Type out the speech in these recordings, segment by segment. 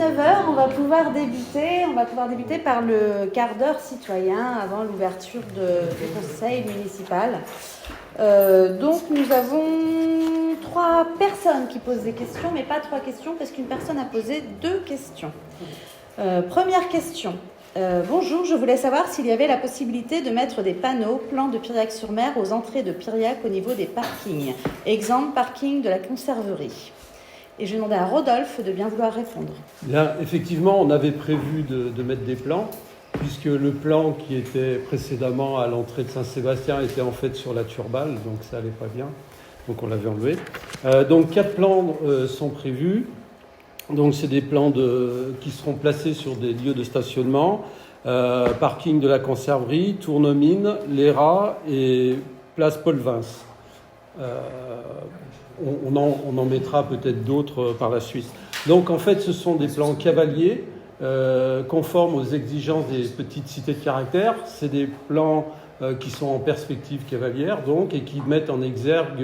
19 heures, on va pouvoir débuter par le quart d'heure citoyen avant l'ouverture du conseil municipal. Donc nous avons 3 personnes qui posent des questions, mais pas 3 questions parce qu'une personne a posé 2 questions. Première question. Bonjour, je voulais savoir s'il y avait la possibilité de mettre des panneaux plan de Piriac-sur-Mer aux entrées de Piriac au niveau des parkings. Exemple, parking de la conserverie. Et je demandais à Rodolphe de bien vouloir répondre. Bien, effectivement, on avait prévu de mettre des plans, puisque le plan qui était précédemment à l'entrée de Saint-Sébastien était en fait sur la Turballe, donc ça allait pas bien, donc on l'avait enlevé. Donc 4 plans sont prévus. Donc c'est des plans qui seront placés sur des lieux de stationnement, parking de la conserverie, Tournemine, l'ERA et place Paul Vince. On en mettra peut-être d'autres par la suite. Donc en fait ce sont des plans cavaliers conformes aux exigences des petites cités de caractère. C'est des plans qui sont en perspective cavalière donc, et qui mettent en exergue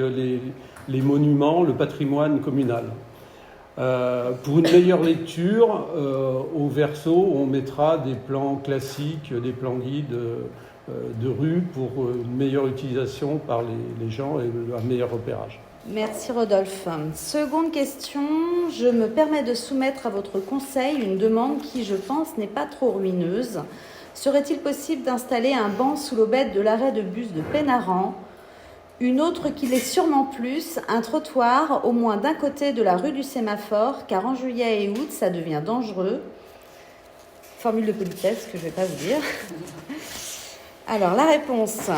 les monuments, le patrimoine communal. Pour une meilleure lecture, au verso, on mettra des plans classiques, des plans guides de rue pour une meilleure utilisation par les gens et un meilleur repérage. Merci Rodolphe. Seconde question, je me permets de soumettre à votre conseil une demande qui, je pense, n'est pas trop ruineuse. Serait-il possible d'installer un banc sous l'aubette de l'arrêt de bus de Pénarand ? Une autre qui l'est sûrement plus, un trottoir au moins d'un côté de la rue du Sémaphore, car en juillet et août, ça devient dangereux. Formule de politesse que je ne vais pas vous dire. Alors, la réponse.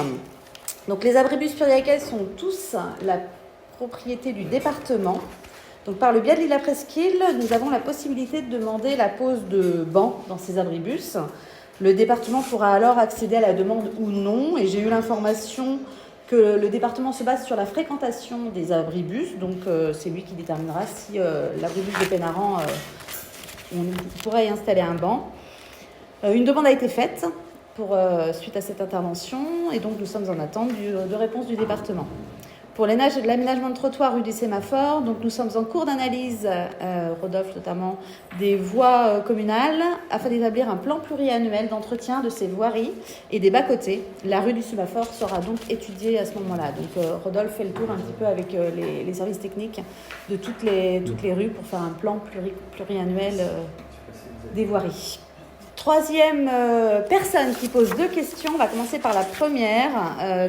Donc, les abribus piriaquais sont tous la propriété du département. Donc, par le biais de l'île Presqu'île, nous avons la possibilité de demander la pose de bancs dans ces abribus. Le département pourra alors accéder à la demande ou non, et j'ai eu l'information que le département se base sur la fréquentation des abribus, donc c'est lui qui déterminera si l'abribus de Pénarand, on pourrait y installer un banc. Une demande a été faite suite à cette intervention, et donc nous sommes en attente de réponse du département. Pour l'aménagement de trottoir rue du Sémaphore, donc nous sommes en cours d'analyse, Rodolphe notamment, des voies communales afin d'établir un plan pluriannuel d'entretien de ces voiries et des bas-côtés. La rue du Sémaphore sera donc étudiée à ce moment-là. Donc Rodolphe fait le tour un petit peu avec les services techniques de toutes les rues pour faire un plan pluriannuel des voiries. Troisième personne qui pose 2 questions. On va commencer par la première.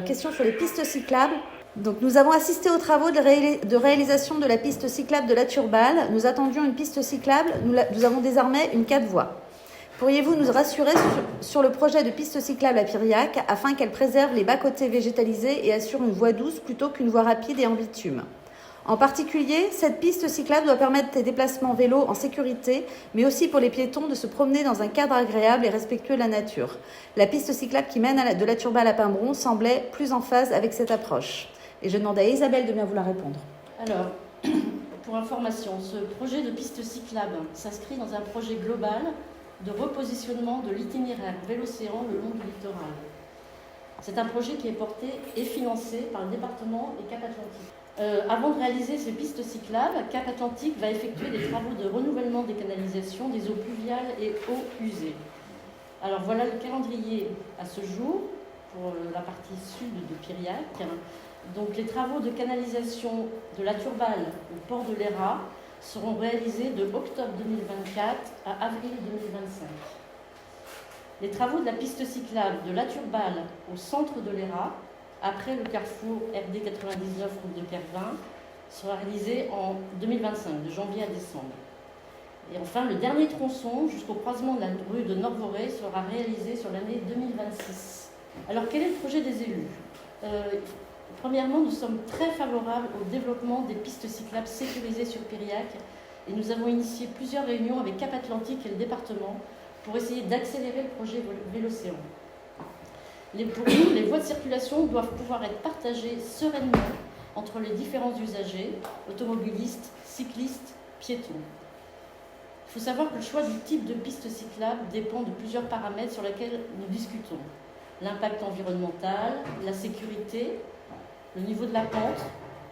Question sur les pistes cyclables. Donc, nous avons assisté aux travaux de réalisation de la piste cyclable de la Turballe. Nous attendions une piste cyclable. Nous avons désormais une 4 voies. Pourriez-vous nous rassurer sur le projet de piste cyclable à Piriac afin qu'elle préserve les bas-côtés végétalisés et assure une voie douce plutôt qu'une voie rapide et en bitume ? En particulier, cette piste cyclable doit permettre des déplacements vélo en sécurité, mais aussi pour les piétons de se promener dans un cadre agréable et respectueux de la nature. La piste cyclable qui mène de la Turballe à Pimbron semblait plus en phase avec cette approche. Et je demande à Isabelle de bien vouloir répondre. Alors, pour information, ce projet de piste cyclable s'inscrit dans un projet global de repositionnement de l'itinéraire Vélocéan le long du littoral. C'est un projet qui est porté et financé par le département et Cap Atlantique. Avant de réaliser ces pistes cyclables, Cap Atlantique va effectuer des travaux de renouvellement des canalisations, des eaux pluviales et eaux usées. Alors voilà le calendrier à ce jour pour la partie sud de Piriac. Donc les travaux de canalisation de la Turballe au port de l'ERA seront réalisés de octobre 2024 à avril 2025. Les travaux de la piste cyclable de la Turballe au centre de l'ERA, après le carrefour RD 99 route de Kervin, sera réalisé en 2025, de janvier à décembre. Et enfin, le dernier tronçon jusqu'au croisement de la rue de Norvoré sera réalisé sur l'année 2026. Alors quel est le projet des élus ? Premièrement, nous sommes très favorables au développement des pistes cyclables sécurisées sur Piriac et nous avons initié plusieurs réunions avec Cap Atlantique et le département pour essayer d'accélérer le projet Vélocéan. Pour nous, les voies de circulation doivent pouvoir être partagées sereinement entre les différents usagers, automobilistes, cyclistes, piétons. Il faut savoir que le choix du type de piste cyclable dépend de plusieurs paramètres sur lesquels nous discutons. L'impact environnemental, la sécurité, le niveau de la pente,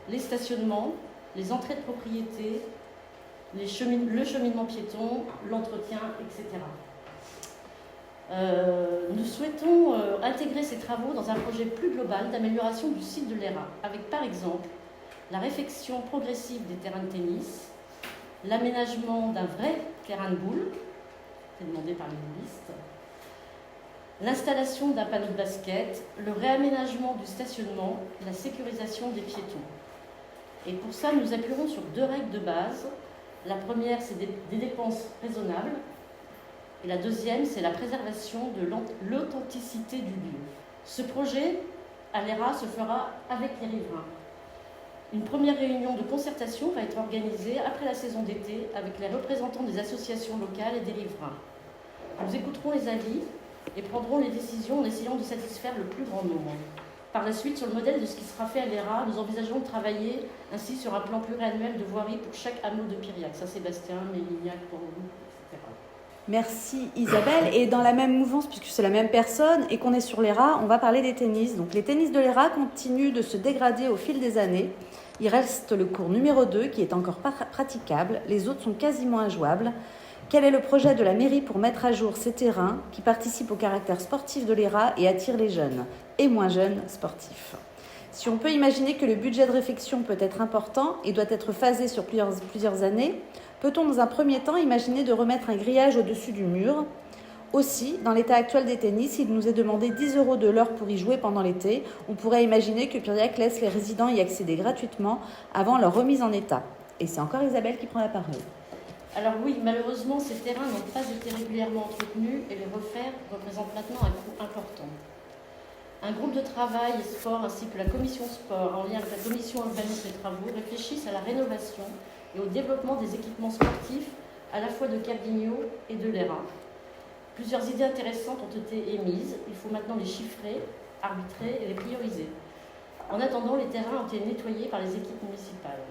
les stationnements, les entrées de propriété, le cheminement piéton, l'entretien, etc. Nous souhaitons intégrer ces travaux dans un projet plus global d'amélioration du site de l'ERA, avec par exemple la réfection progressive des terrains de tennis, l'aménagement d'un vrai terrain de boules, c'est demandé par les boulistes, l'installation d'un panneau de basket, le réaménagement du stationnement, la sécurisation des piétons. Et pour ça, nous appuierons sur 2 règles de base. La première, c'est des dépenses raisonnables. Et la deuxième, c'est la préservation de l'authenticité du lieu. Ce projet, à l'ERA, se fera avec les riverains. Une première réunion de concertation va être organisée après la saison d'été avec les représentants des associations locales et des riverains. Nous écouterons les avis et prendrons les décisions en essayant de satisfaire le plus grand nombre. Par la suite, sur le modèle de ce qui sera fait à l'ERA, nous envisageons de travailler ainsi sur un plan pluriannuel de voirie pour chaque hameau de Piriac, Saint-Sébastien, Mérignac, Port-Loup, etc. Merci Isabelle. Et dans la même mouvance, puisque c'est la même personne et qu'on est sur l'ERA, on va parler des tennis. Donc les tennis de l'ERA continuent de se dégrader au fil des années. Il reste le cours numéro 2 qui est encore pas praticable. Les autres sont quasiment injouables. Quel est le projet de la mairie pour mettre à jour ces terrains qui participent au caractère sportif de l'ERA et attirent les jeunes et moins jeunes sportifs? Si on peut imaginer que le budget de réfection peut être important et doit être phasé sur plusieurs années, peut-on dans un premier temps imaginer de remettre un grillage au-dessus du mur? Aussi, dans l'état actuel des tennis, il nous est demandé 10 € de l'heure pour y jouer pendant l'été. On pourrait imaginer que Piriac laisse les résidents y accéder gratuitement avant leur remise en état. Et c'est encore Isabelle qui prend la parole. Alors oui, malheureusement, ces terrains n'ont pas été régulièrement entretenus et les refaire représente maintenant un coût important. Un groupe de travail et sport ainsi que la commission sport, en lien avec la commission urbanisme et travaux, réfléchissent à la rénovation et au développement des équipements sportifs à la fois de Cardigno et de l'ERA. Plusieurs idées intéressantes ont été émises. Il faut maintenant les chiffrer, arbitrer et les prioriser. En attendant, les terrains ont été nettoyés par les équipes municipales.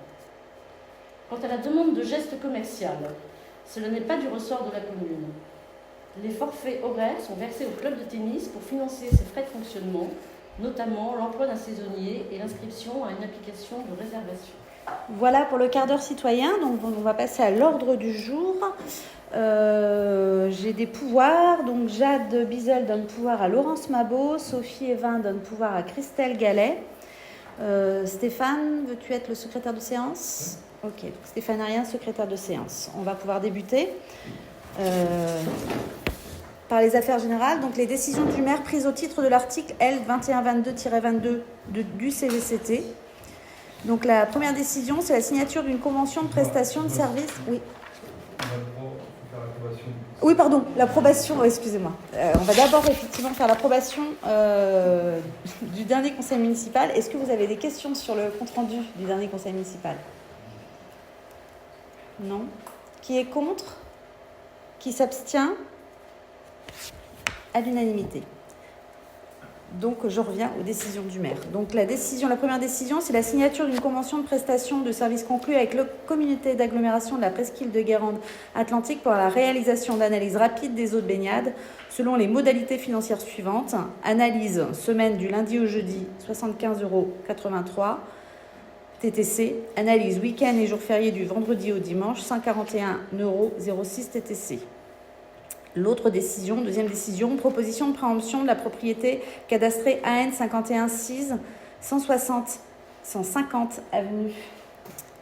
Quant à la demande de geste commercial, cela n'est pas du ressort de la commune. Les forfaits horaires sont versés au club de tennis pour financer ses frais de fonctionnement, notamment l'emploi d'un saisonnier et l'inscription à une application de réservation. Voilà pour le quart d'heure citoyen. Donc on va passer à l'ordre du jour. J'ai des pouvoirs. Donc Jade Bizel donne pouvoir à Laurence Mabot, Sophie Evin donne pouvoir à Christelle Gallet. Stéphane, veux-tu être le secrétaire de séance ? Ok, donc Stéphane Arien, secrétaire de séance. On va pouvoir débuter par les affaires générales. Donc les décisions du maire prises au titre de l'article L 2122-22 du CGCT. Donc la première décision, c'est la signature d'une convention de prestation de services. Oui. Oui, pardon, l'approbation, excusez-moi. On va d'abord effectivement faire l'approbation du dernier conseil municipal. Est-ce que vous avez des questions sur le compte-rendu du dernier conseil municipal ? Non. Qui est contre ? Qui s'abstient ? À l'unanimité. Donc, je reviens aux décisions du maire. Donc, la première décision, c'est la signature d'une convention de prestation de services conclue avec la communauté d'agglomération de la presqu'île de Guérande Atlantique pour la réalisation d'analyses rapides des eaux de baignade selon les modalités financières suivantes. Analyse semaine du lundi au jeudi, 75,83 € TTC. Analyse week-end et jours fériés du vendredi au dimanche, 141,06 € TTC. L'autre décision, deuxième décision, proposition de préemption de la propriété cadastrée AN 51-6, 150 avenue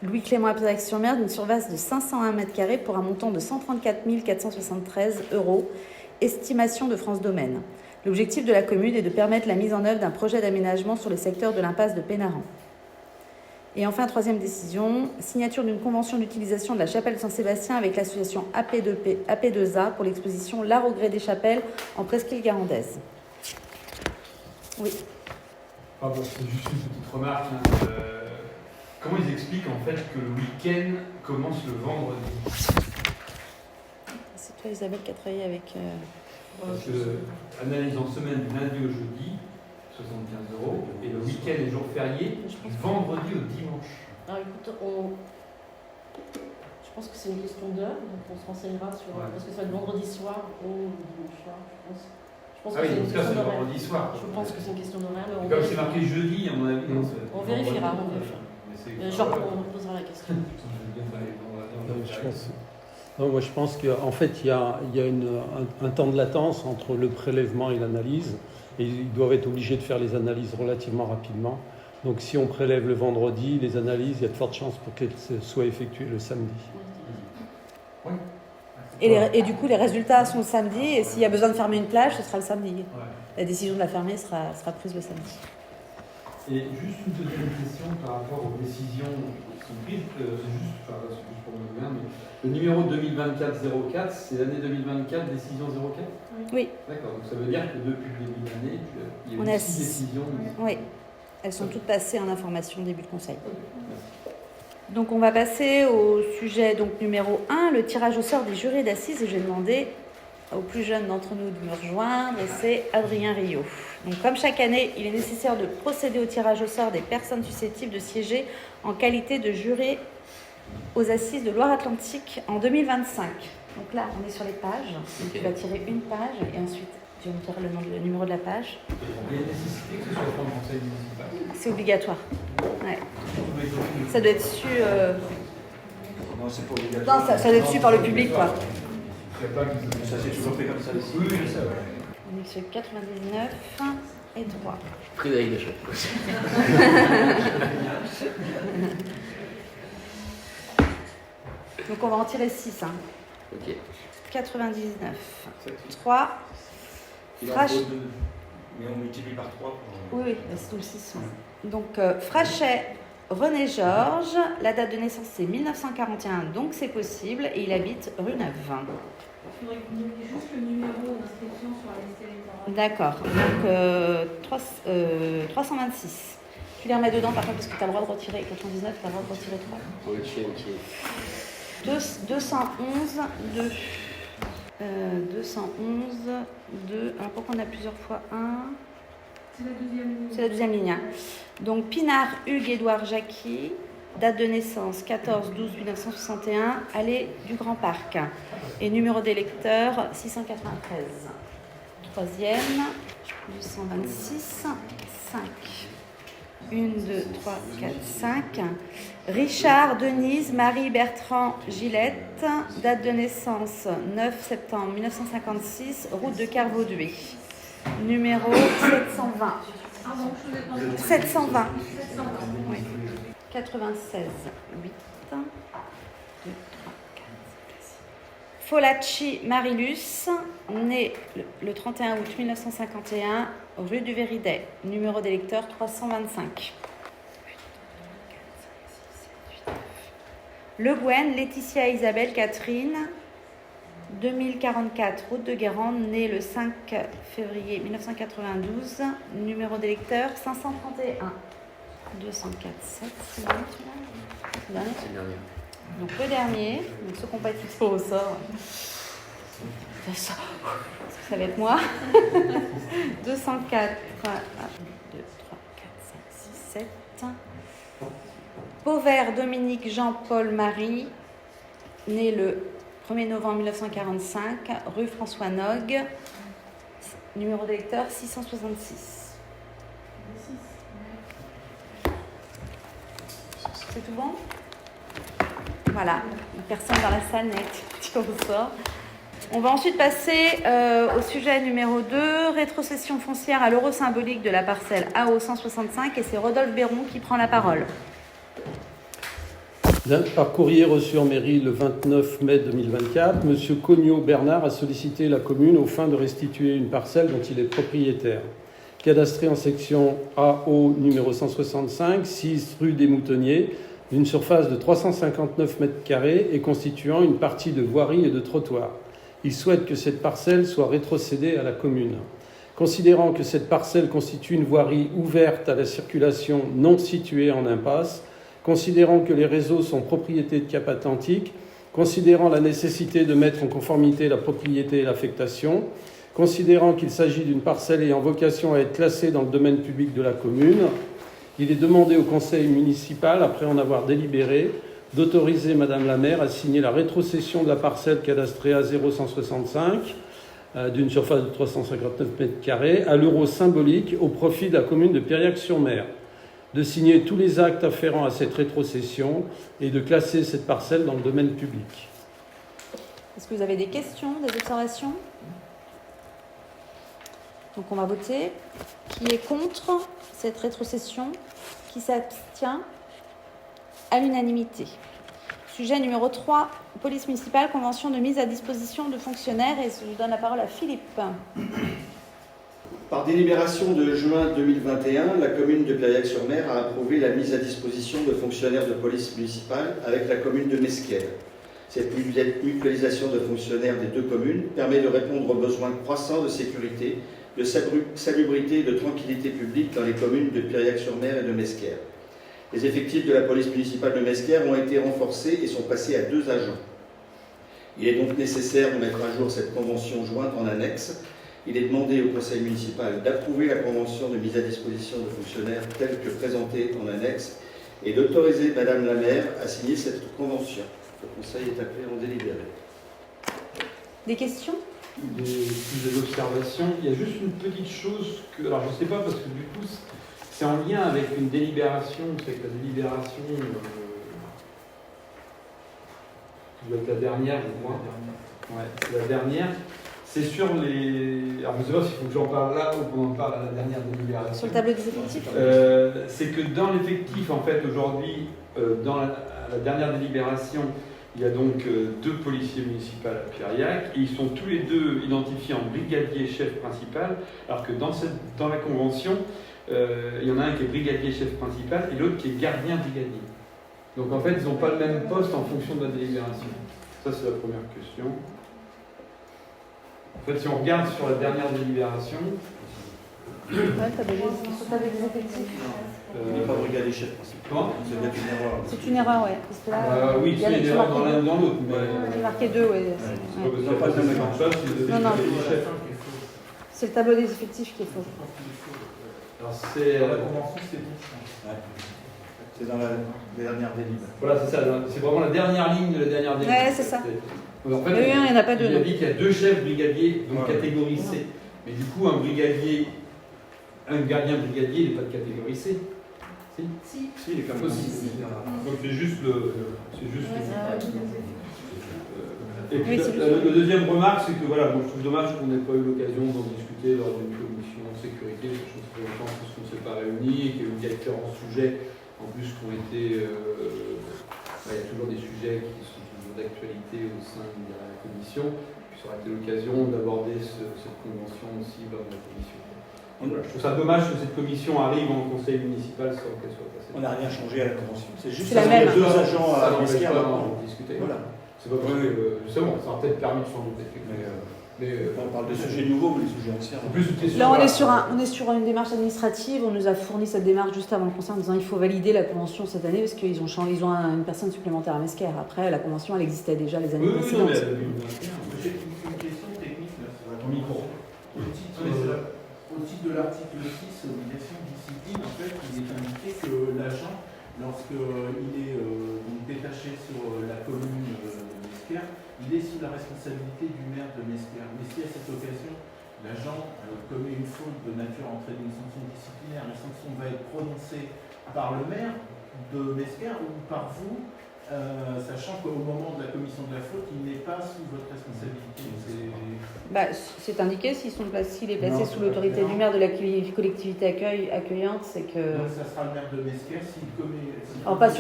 Louis-Clément à Piriac-sur-Mer d'une surface de 501 m² pour un montant de 134 473 €, estimation de France Domaine. L'objectif de la commune est de permettre la mise en œuvre d'un projet d'aménagement sur le secteur de l'impasse de Pénaran. Et enfin, troisième décision, signature d'une convention d'utilisation de la chapelle Saint-Sébastien avec l'association AP2A pour l'exposition L'art au gré des chapelles en presqu'île guérandaise. Oui. Pardon, c'est juste une petite remarque. Comment ils expliquent en fait que le week-end commence le vendredi ? C'est toi Isabelle qui a travaillé avec... Parce que analyse en semaine du lundi au jeudi, 75 €, et le week-end et jours fériés, du vendredi au dimanche. Alors écoute, je pense que c'est une question d'heure, donc on se renseignera sur... Ouais. Parce que c'est le vendredi soir ou le dimanche soir, je pense. Ah oui, en tout cas c'est le vendredi soir. Je pense que c'est une question d'horaire, mais comme c'est marqué jeudi, à mon avis, non, on vérifiera, on posera posera la question. Dans Je pense, non, moi je pense qu'en fait il y a un temps de latence entre le prélèvement et l'analyse, et ils doivent être obligés de faire les analyses relativement rapidement. Donc si on prélève le vendredi, les analyses, il y a de fortes chances pour qu'elles soient effectuées le samedi. Oui. Et du coup, les résultats sont le samedi, et s'il y a besoin de fermer une plage, ce sera le samedi. Ouais. La décision de la fermer sera prise le samedi. Et juste une deuxième question par rapport aux décisions qui sont prises, c'est juste pour me souvenir, mais le numéro 2024-04, c'est l'année 2024, décision 04 ? Oui. D'accord, donc ça veut dire que depuis le début de l'année, il y On a eu a 6 décisions. Oui. Elles sont toutes passées en information début de conseil. Merci. Donc on va passer au sujet donc, numéro 1, le tirage au sort des jurés d'assises. Et j'ai demandé aux plus jeunes d'entre nous de me rejoindre, et c'est Adrien Rio. Donc comme chaque année, il est nécessaire de procéder au tirage au sort des personnes susceptibles de siéger en qualité de juré aux assises de Loire-Atlantique en 2025. Donc là, on est sur les pages. Donc, tu vas tirer une page et ensuite tu vas me dire le numéro de la page. Il y a une nécessité que ce soit fait en conseil municipal. C'est obligatoire. Ouais. Ça doit être su. Non, c'est pas obligatoire. Non, ça doit être su par le public, quoi. Ça s'est toujours fait comme ça ici. Oui, je sais, ouais. On est sur 99 et 3. Frédéric Deschamps. Donc on va en tirer 6. Hein. Ok. 99. 3. Il en Frache. faut 2. Mais on multiplie par 3 pour... Oui, c'est tout le 6. Donc Frachet René Georges, la date de naissance c'est 1941, donc c'est possible, et il habite rue Neuve. Il faudrait que vous donniez juste le numéro d'inscription sur la liste électorale. D'accord, donc 326. Tu les remets dedans par contre parce que tu as le droit de retirer 99, tu as le droit de retirer 3. Ok. 211, 2. 211, 2. Alors pourquoi on a plusieurs fois 1 ? C'est la deuxième ligne. C'est la deuxième ligne. Hein. Donc Pinard Hugues Édouard Jacqui, date de naissance 14-12-1961, allée du Grand Parc. Et numéro d'électeur 693. Troisième, 226, 5. 1, 2, 3, 4, 5. Richard Denise Marie Bertrand Gillette, date de naissance 9 septembre 1956, route de Carvauduet. Numéro 720. Pardon, je vous ai pas entendu. 720. 720. Oui. 96, 8. 2, 3, 4, 6. Folacci Marilus, né le 31 août 1951, rue du Véridet. Numéro d'électeur 325. Le Guen Laetitia Isabelle Catherine, 2044, route de Guérande, née le 5 février 1992, numéro d'électeur 531. 204, 7, c'est le dernier. C'est le dernier. Donc le dernier, donc ceux qui n'ont pas été tirés au sort, ça va être moi. 204, 1, 2, 3, 4, 5, 6, 7. Pauvert Dominique Jean-Paul Marie, né le 1er novembre 1945, rue François Nogue, numéro d'électeur 666. C'est tout bon ? Voilà, personne dans la salle n'est tiré au sort. On va ensuite passer au sujet numéro 2, rétrocession foncière à l'euro symbolique de la parcelle AO 165, et c'est Rodolphe Béron qui prend la parole. Par courrier reçu en mairie le 29 mai 2024, M. Cognot Bernard a sollicité la commune aux fins de restituer une parcelle dont il est propriétaire. Cadastrée en section AO numéro 165, 6 rue des Moutonniers, d'une surface de 359 m² et constituant une partie de voirie et de trottoir. Il souhaite que cette parcelle soit rétrocédée à la commune. Considérant que cette parcelle constitue une voirie ouverte à la circulation non située en impasse, considérant que les réseaux sont propriété de Cap Atlantique, considérant la nécessité de mettre en conformité la propriété et l'affectation, considérant qu'il s'agit d'une parcelle ayant vocation à être classée dans le domaine public de la commune, il est demandé au conseil municipal, après en avoir délibéré, d'autoriser Madame la maire à signer la rétrocession de la parcelle cadastrée à 0,165 d'une surface de 359 m² à l'euro symbolique au profit de la commune de Périac-sur-Mer. de signer tous les actes afférents à cette rétrocession et de classer cette parcelle dans le domaine public. Est-ce que vous avez des questions, des observations? Donc on va voter. Qui est contre cette rétrocession? Qui s'abstient? À l'unanimité. Sujet numéro 3, police municipale, convention de mise à disposition de fonctionnaires. Et je donne la parole à Philippe. Par délibération de juin 2021, la commune de Périac-sur-Mer a approuvé la mise à disposition de fonctionnaires de police municipale avec la commune de Mesquières. Cette mutualisation de fonctionnaires des deux communes permet de répondre aux besoins croissants de sécurité, de salubrité et de tranquillité publique dans les communes de Périac-sur-Mer et de Mesquières. Les effectifs de la police municipale de Mesquières ont été renforcés et sont passés à 2 agents. Il est donc nécessaire de mettre à jour cette convention jointe en annexe. Il est demandé au conseil municipal d'approuver la convention de mise à disposition de fonctionnaires telle que présentée en annexe et d'autoriser Madame la maire à signer cette convention. Le conseil est appelé à en délibérer. Des questions? Des observations. Il y a juste une petite chose que, alors je ne sais pas parce que du coup c'est en lien avec une délibération, c'est que la délibération qui doit être la dernière, je crois. Ouais, c'est la dernière. C'est sur les. Alors je ne sais pas s'il faut que j'en parle là ou qu'on en parle à la dernière délibération. Sur le tableau des effectifs? C'est que dans l'effectif, en fait, aujourd'hui, dans la dernière délibération, il y a donc 2 policiers municipaux à Périac et ils sont tous les 2 identifiés en brigadier chef principal, alors que dans la convention, il y en a un qui est brigadier chef principal et l'autre qui est gardien brigadier. Donc en fait, ils n'ont pas le même poste en fonction de la délibération. Ça, c'est la première question. En fait, si on regarde sur la dernière délibération... Ouais, tu as des effectifs. Il n'est pas brigadier chef principal. Comment ? C'est bien une erreur. C'est une erreur, ouais. Parce que là, oui, il y a une erreur dans l'un ou dans l'autre. j'ai marqué 2, ouais. Non, non. C'est le tableau des effectifs qui est faux. Alors c'est La convention, c'est bon. C'est dans la dernière délibération. Voilà, c'est ça. C'est vraiment la dernière ligne de la dernière délibération. Ouais, c'est ça. En fait, Mais il n'y en a pas 2. il a dit qu'il y a 2 chefs brigadiers, donc catégorie C. Mais du coup, un gardien brigadier, il n'est pas de catégorie C. Si. Si, il est comme Aussi. Donc c'est juste le. Et puis la deuxième remarque, c'est que voilà, moi, je trouve dommage qu'on n'ait pas eu l'occasion d'en discuter lors d'une commission sécurité, quelque chose que longtemps parce qu'on ne s'est pas réunis et qu'il y a eu différents sujets en plus qui ont été. Il y a toujours des sujets qui sont toujours d'actualité au sein de la commission. Puis ça aurait été l'occasion d'aborder cette convention aussi dans la commission. Voilà, je trouve ça dommage que cette commission arrive en conseil municipal sans qu'elle soit passée. On n'a rien changé à la convention. C'est juste C'est la même. 2 agents Ça à n'empêche Mesquières pas maintenant. d'en discuter. Voilà. C'est pas parce que justement, ça aurait peut-être permis de s'en douter. On parle de sujets nouveaux, mais les sujets anciens. En plus, Là, on est sur une démarche administrative. On nous a fourni cette démarche juste avant le conseil en disant qu'il faut valider la convention cette année parce qu'ils ont une personne supplémentaire à Mesquières. Après, la convention, elle existait déjà les années précédentes. J'ai une question technique là, sur la micro. Au titre de l'article 6, obligation de discipline, en fait, il est indiqué que l'agent, lorsqu'il est détaché sur la commune de Mesquières, il est sous la responsabilité du maire de Mesquières. Mais si à cette occasion, l'agent commet une faute de nature à entraîner une sanction disciplinaire, la sanction va être prononcée par le maire de Mesquières ou par vous, sachant qu'au moment de la commission de la faute, il n'est pas sous votre responsabilité. C'est indiqué s'il est placé sous l'autorité du maire de la collectivité accueillante, c'est que. Donc ça sera le maire de Mesquières s'il commet. Alors, pas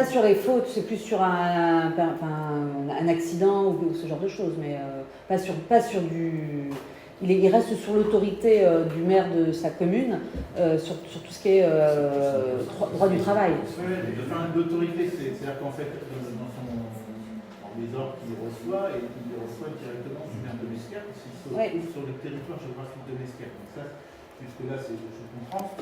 sur les fautes, c'est plus sur un accident ou ce genre de choses, mais pas sur du. Il reste sur l'autorité du maire de sa commune sur tout ce qui est droit du travail. L'autorité, c'est-à-dire qu'en fait, dans les ordres qu'il reçoit, et il les reçoit directement du maire de Mesquières, parce qu'il se trouve sur le territoire géographique de Mesquières. Donc ça, jusque-là, je comprends.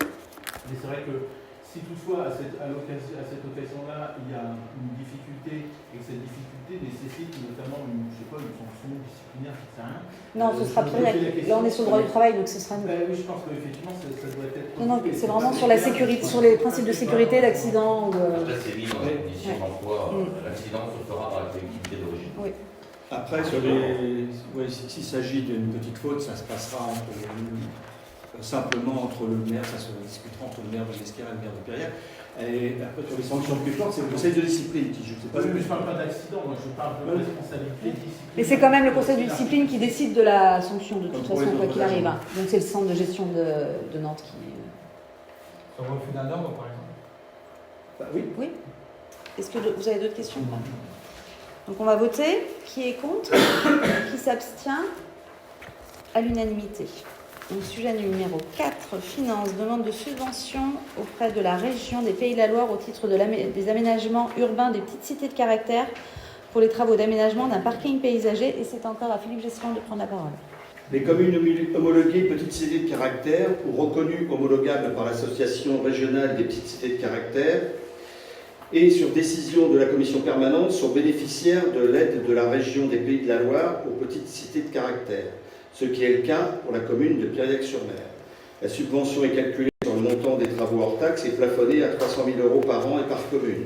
Mais c'est vrai que si toutefois, à cette occasion-là, il y a une difficulté, et que cette difficulté nécessite notamment une sanction disciplinaire, je ne sais rien. Non, ce sera Périac. Là, on est sur le droit du travail, donc ce sera une. Oui, je pense qu'effectivement, ça doit être. Non, c'est vraiment sur la sécurité, sur les principes de sécurité, d'accident. Après, c'est mis dans la condition d'emploi, l'accident se fera par la collectivité d'origine. Oui. Après, s'il s'agit d'une petite faute, ça se passera entre simplement entre le maire, ça se discutera entre le maire de Mesquer et le maire de Périac. Et après, sur les sanctions plus fortes, c'est le conseil de discipline qui, je ne sais pas. Je ne parle pas d'accident, moi je parle de responsabilité discipline. Mais c'est quand même le conseil de discipline qui décide de la sanction de toute Comme pour façon, les quoi autres qu'il arrive. agents. Donc c'est le centre de gestion de Nantes qui... Sur le refus d'un ordre, par exemple. Bah oui. Oui. Est-ce que vous avez d'autres questions? Donc on va voter. Qui est contre? Qui s'abstient? À l'unanimité. Donc sujet numéro 4, finances, demande de subvention auprès de la région des Pays de la Loire au titre des aménagements urbains des petites cités de caractère pour les travaux d'aménagement d'un parking paysager. Et c'est encore à Philippe Gestion de prendre la parole. Les communes homologuées petites cités de caractère ou reconnues homologables par l'association régionale des petites cités de caractère et sur décision de la commission permanente sont bénéficiaires de l'aide de la région des Pays de la Loire aux petites cités de caractère, ce qui est le cas pour la commune de Périac-sur-Mer. La subvention est calculée sur le montant des travaux hors taxes et plafonnée à 300 000 € par an et par commune.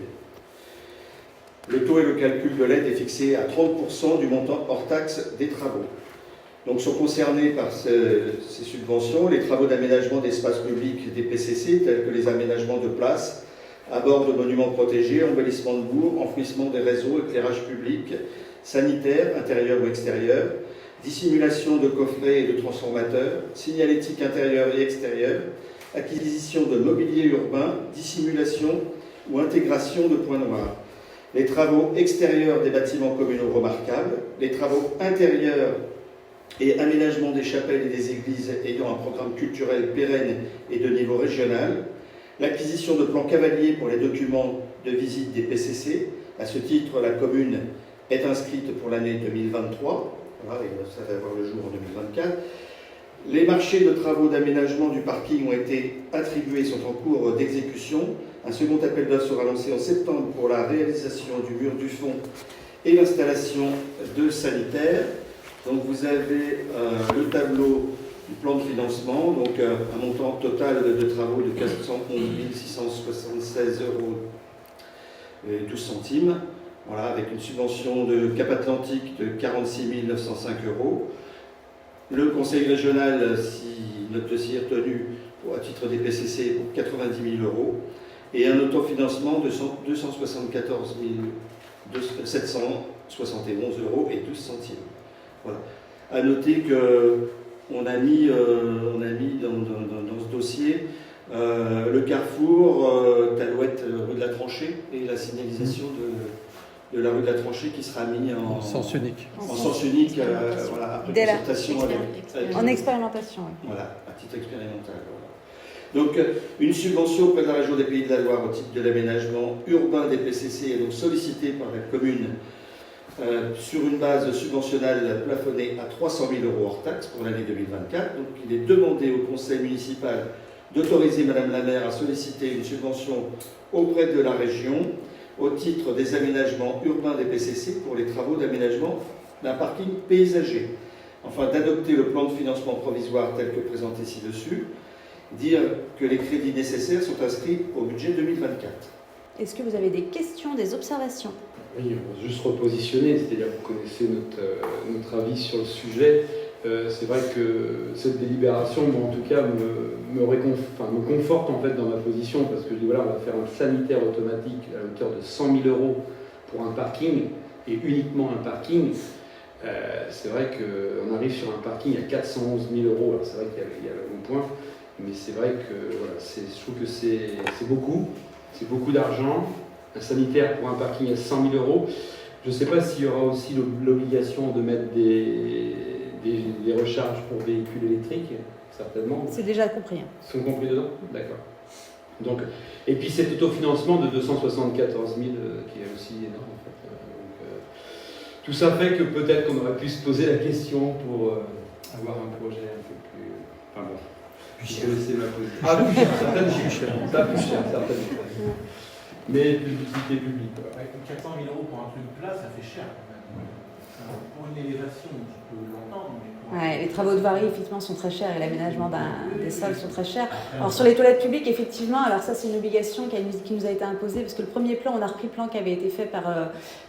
Le taux et le calcul de l'aide est fixé à 30% du montant hors taxes des travaux. Donc sont concernés par ces subventions les travaux d'aménagement d'espaces publics des PCC, tels que les aménagements de places, abords de monuments protégés, embellissement de bourgs, enfouissement des réseaux, éclairage public, sanitaire, intérieur ou extérieur, dissimulation de coffrets et de transformateurs, signalétique intérieure et extérieure, acquisition de mobilier urbain, dissimulation ou intégration de points noirs, les travaux extérieurs des bâtiments communaux remarquables, les travaux intérieurs et aménagement des chapelles et des églises ayant un programme culturel pérenne et de niveau régional, l'acquisition de plans cavaliers pour les documents de visite des PCC. À ce titre, la commune est inscrite pour l'année 2023. Voilà, et ça va avoir le jour en 2024. Les marchés de travaux d'aménagement du parking ont été attribués et sont en cours d'exécution. Un second appel d'offres sera lancé en septembre pour la réalisation du mur du fond et l'installation de sanitaires. Donc vous avez le tableau du plan de financement, donc un montant total de travaux de 411 676 € et 12 centimes. Voilà, avec une subvention de Cap Atlantique de 46 905 €. Le conseil régional, si notre dossier est retenu à titre des PCC, pour 90 000 €. Et un autofinancement de 274 771 € et 12 centimes. Voilà. À noter qu'on a mis dans ce dossier le carrefour Talouette, rue de la Tranchée, et la signalisation de la rue de la Tranchée qui sera mis en sens unique. En sens unique, voilà, après Dès la- concertation avec- En expérimentation, oui. voilà, à titre expérimental. Voilà. Donc, une subvention auprès de la région des Pays de la Loire au titre de l'aménagement urbain des PCC est donc sollicitée par la commune sur une base subventionnelle plafonnée à 300 000 € hors taxe pour l'année 2024. Donc, il est demandé au conseil municipal d'autoriser Madame la maire à solliciter une subvention auprès de la région au titre des aménagements urbains des PCC pour les travaux d'aménagement d'un parking paysager. Enfin, d'adopter le plan de financement provisoire tel que présenté ci-dessus, dire que les crédits nécessaires sont inscrits au budget 2024. Est-ce que vous avez des questions, des observations? Oui, on va juste repositionner, c'est-à-dire que vous connaissez notre avis sur le sujet. C'est vrai que cette délibération, moi, en tout cas, me conforte en fait dans ma position, parce que je dis voilà, on va faire un sanitaire automatique à hauteur de 100 000 € pour un parking, et uniquement un parking. C'est vrai qu'on arrive sur un parking à 411 000 €. Alors c'est vrai qu'il y a le bon point, mais c'est vrai que voilà, je trouve que c'est beaucoup d'argent. Un sanitaire pour un parking à 100 000 €. Je ne sais pas s'il y aura aussi l'obligation de mettre des recharges pour véhicules électriques, certainement. C'est déjà compris. Hein. Ils sont compris dedans? D'accord. Donc, et puis cet autofinancement de 274 000 qui est aussi énorme en fait. Tout ça fait que peut-être qu'on aurait pu se poser la question pour avoir un projet un peu plus... Enfin bon, vous connaissez ma position. Ah, plus cher, certaines plus cher. Ça plus cher, certaines. Mais publicité publique. Ouais, 400 000 € pour un truc plat, ça fait cher quand même. Pour pour une élévation, je peux l'entendre. Ouais, les travaux de voirie, effectivement, sont très chers et l'aménagement des sols sont très chers. Alors, sur les toilettes publiques, effectivement, alors ça, c'est une obligation qui nous a été imposée parce que le premier plan, on a repris le plan qui avait été fait par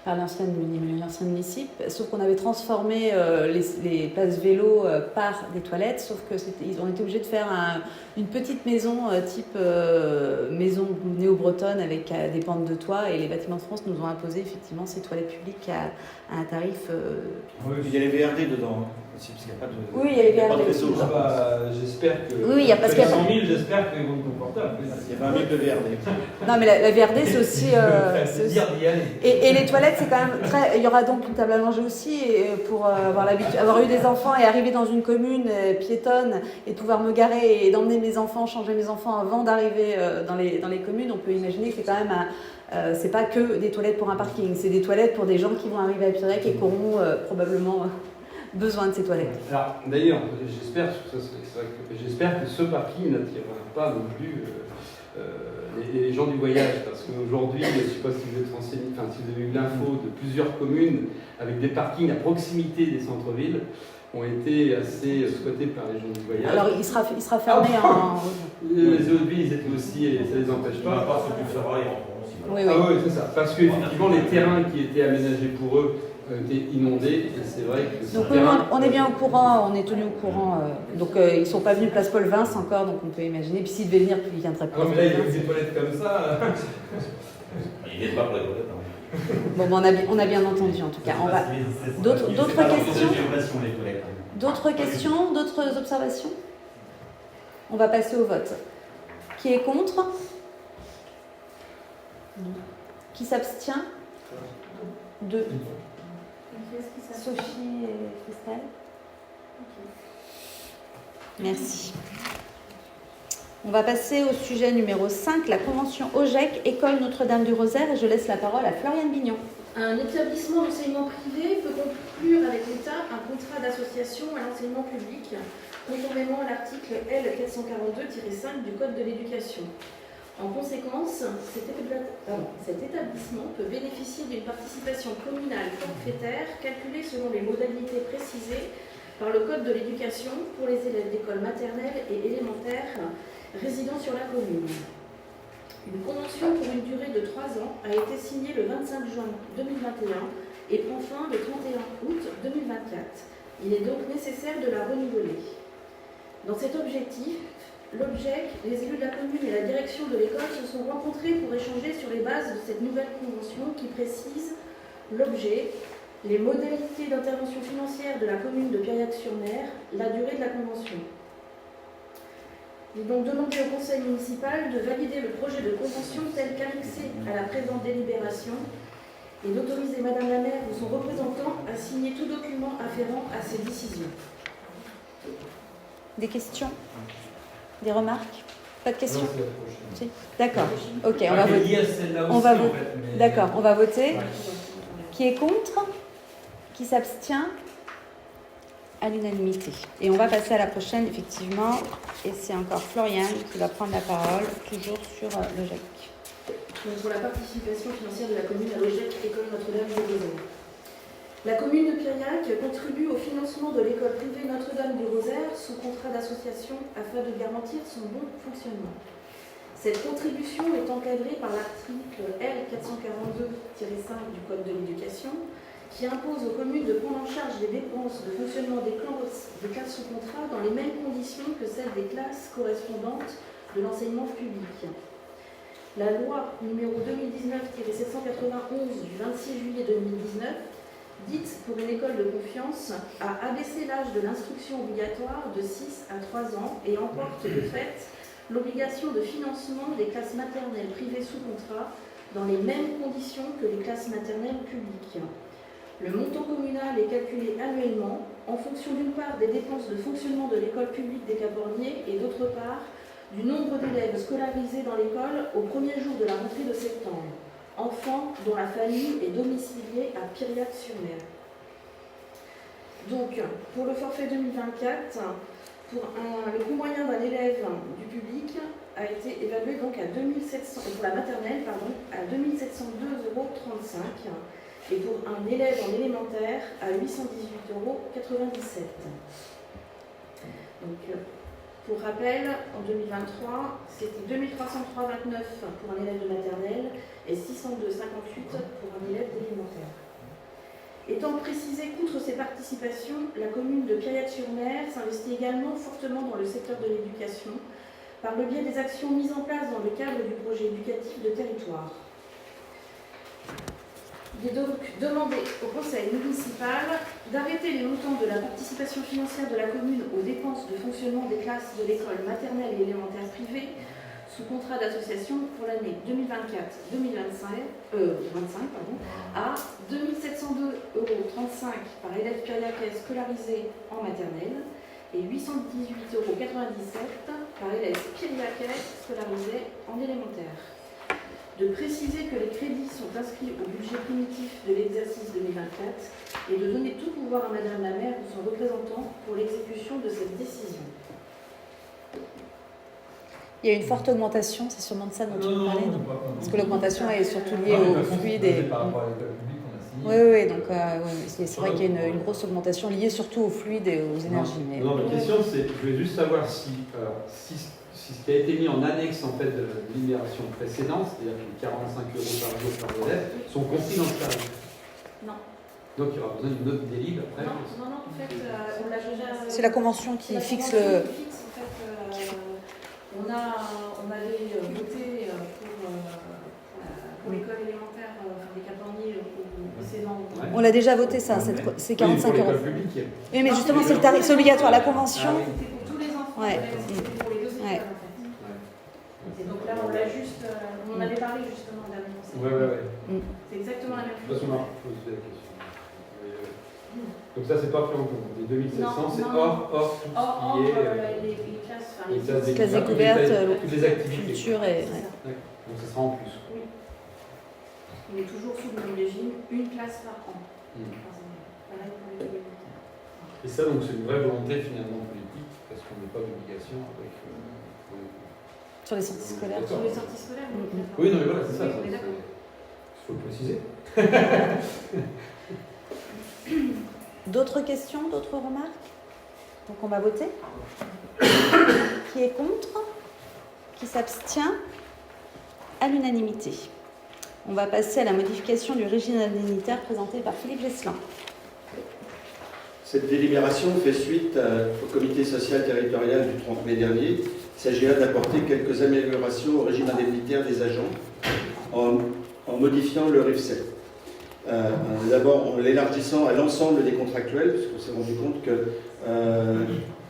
l'ancien municip, sauf qu'on avait transformé les places vélo par des toilettes, sauf qu'ils ont été obligés de faire une petite maison type maison néo-bretonne avec des pentes de toit, et les Bâtiments de France nous ont imposé effectivement ces toilettes publiques à un tarif. Il y a les VRD dedans. Aussi, parce qu'il n'y a pas de, Oui, il y a les pas de VRD réseau. aussi. J'espère que. Oui, il y a parce qu'il y a 100 000, j'espère qu'ils vont être confortables. Il y a 20 000 de VRD. Non, mais la VRD, c'est aussi. Et les toilettes, c'est quand même très. Il y aura donc une table à manger aussi, et pour avoir eu des enfants et arriver dans une commune piétonne et pouvoir me garer et d'emmener mes enfants, changer mes enfants avant d'arriver dans les communes, on peut imaginer que c'est quand même c'est pas que des toilettes pour un parking, c'est des toilettes pour des gens qui vont arriver à Pirec et qui auront probablement besoin de ces toilettes. Alors, d'ailleurs, j'espère que ce parking n'attirera pas non plus les gens du voyage, parce qu'aujourd'hui, je ne sais pas si vous êtes renseigné, enfin si vous avez eu l'info de plusieurs communes avec des parkings à proximité des centres-villes ont été assez squattés par les gens du voyage. Alors, il sera fermé en. Les autres villes, ils étaient aussi, et ça les empêche pas. Pas ceux qui le feront, ils rentreront aussi. Oui, Ah oui, c'est ça. Parce qu'effectivement, les terrains qui étaient aménagés pour eux été inondés, et c'est vrai que Donc on est bien au courant, on est tenu au courant. Donc ils ne sont pas venus place Paul Vince encore, donc on peut imaginer. Puis s'ils devaient venir, puis ils viendraient Ah non, mais là, il y a des toilettes comme ça. Il n'est pas pour les toilettes. Hein. Bon, on a bien entendu en tout cas. On va. D'autres questions? D'autres questions? D'autres observations? On va passer au vote. Qui est contre? Qui s'abstient? 2. Sophie et Christelle. Merci. On va passer au sujet numéro 5, la convention OGEC, École Notre-Dame du Rosaire, et je laisse la parole à Floriane Bignon. Un établissement d'enseignement privé peut conclure avec l'État un contrat d'association à l'enseignement public, conformément à l'article L442-5 du Code de l'éducation. En conséquence, cet établissement peut bénéficier d'une participation communale forfaitaire calculée selon les modalités précisées par le Code de l'éducation pour les élèves d'école maternelle et élémentaire résidant sur la commune. Une convention pour une durée de 3 ans a été signée le 25 juin 2021 et prend fin le 31 août 2024. Il est donc nécessaire de la renouveler. Dans cet objectif, l'OGEC, les élus de la commune et la direction de l'école se sont rencontrés pour échanger sur les bases de cette nouvelle convention qui précise l'objet, les modalités d'intervention financière de la commune de Piriac-sur-Mer, la durée de la convention. Il est donc demandé au conseil municipal de valider le projet de convention tel qu'annexé à la présente délibération et d'autoriser Madame la maire ou son représentant à signer tout document afférent à ces décisions. Des questions? Des remarques? Pas de questions? Si. D'accord. Ok, on va voter. D'accord, on va voter. Qui est contre? Qui s'abstient? À l'unanimité. Et on va passer à la prochaine, effectivement. Et c'est encore Floriane qui va prendre la parole, toujours sur l'OGEC. Pour la participation financière de la commune à l'OGEC École Notre-Dame du Rosaire. La commune de Piriac contribue au financement de l'école privée Notre-Dame du Rosaire sous contrat d'association afin de garantir son bon fonctionnement. Cette contribution est encadrée par l'article L442-5 du Code de l'éducation qui impose aux communes de prendre en charge les dépenses de fonctionnement des classes sous contrat dans les mêmes conditions que celles des classes correspondantes de l'enseignement public. La loi numéro 2019-791 du 26 juillet 2019 dite pour une école de confiance, a abaissé l'âge de l'instruction obligatoire de 6 à 3 ans et emporte de fait l'obligation de financement des classes maternelles privées sous contrat dans les mêmes conditions que les classes maternelles publiques. Le montant communal est calculé annuellement en fonction d'une part des dépenses de fonctionnement de l'école publique des Caborniers et d'autre part du nombre d'élèves scolarisés dans l'école au premier jour de la rentrée de septembre. Enfants dont la famille est domiciliée à Piriac-sur-Mer. Donc, pour le forfait 2024, le coût moyen d'un élève du public a été évalué donc à 2700, pour la maternelle, à 2702,35 €. et pour un élève en élémentaire à 818,97 €. Donc, pour rappel, en 2023, c'était 2303,29 € pour un élève de maternelle et 602,58 € pour un élève d'élémentaire. Étant précisé qu'outre ces participations, la commune de Piriac-sur-Mer s'investit également fortement dans le secteur de l'éducation par le biais des actions mises en place dans le cadre du projet éducatif de territoire. Il est donc demandé au conseil municipal d'arrêter les montants de la participation financière de la commune aux dépenses de fonctionnement des classes de l'école maternelle et élémentaire privée sous contrat d'association pour l'année 2024-2025 à 2702,35 € par élève périacais scolarisé en maternelle et 818,97 € par élève périacais scolarisé en élémentaire. De préciser que les crédits sont inscrits au budget primitif de l'exercice 2024 et de donner tout pouvoir à Madame la maire ou son représentant pour l'exécution de cette décision. Il y a une forte augmentation, c'est sûrement de ça dont tu veux parler, non? Parce que l'augmentation est surtout liée au flux des... Par rapport à l'école publique, on a signé. Oui, donc c'est vrai qu'il y a une grosse augmentation liée surtout aux fluides et aux énergies. Non, ma question, c'est, je voulais juste savoir si ce qui a été mis en annexe en fait, de la délibération précédente, c'est-à-dire que les 45 € par jour par élève, sont compris dans le tarif. Non. Donc il y aura besoin d'une autre délib après. Non, en fait, on l'a déjà... C'est la convention qui fixe le... On avait voté pour l'école élémentaire, les Caporniers précédents. Ouais. On l'a déjà voté ça, c'est 45 oui, pour €. l'école publique. Oui, mais justement, c'est le tarif, c'est obligatoire. La convention... Ah oui. C'était pour tous les enfants, Ouais. c'était pour les deux écoles Ouais. en fait. Et donc là, on l'a juste... on en avait parlé justement d'un conseil. Ouais. C'est exactement la même De toute chose. façon, on va poser la question. Donc ça, c'est pas pris en compte. Les 2700, c'est non. hors tout Or, ce qui est... les classes, enfin, les classes Classe découvertes, découverte, toutes les activités. culture et... C'est ça. D'accord. Donc ça sera en plus. Oui. On est toujours sous le même régime, une classe par an. Pareil pour les élémentaires. Et ça, donc, c'est une vraie volonté finalement politique, parce qu'on n'est pas d'obligation avec... Sur les sorties scolaires. Sur les sorties scolaires, oui. Oui, non, mais voilà, c'est ça. Oui, on est d'accord. Il faut le préciser. D'autres questions, d'autres remarques? Donc on va voter. Qui est contre? Qui s'abstient? À l'unanimité. On va passer à la modification du régime indemnitaire présenté par Philippe Gesselin. Cette délibération fait suite au comité social territorial du 30 mai dernier. Il s'agira d'apporter quelques améliorations au régime indemnitaire des agents en modifiant le RIFSET. D'abord en l'élargissant à l'ensemble des contractuels, parce qu'on s'est rendu compte que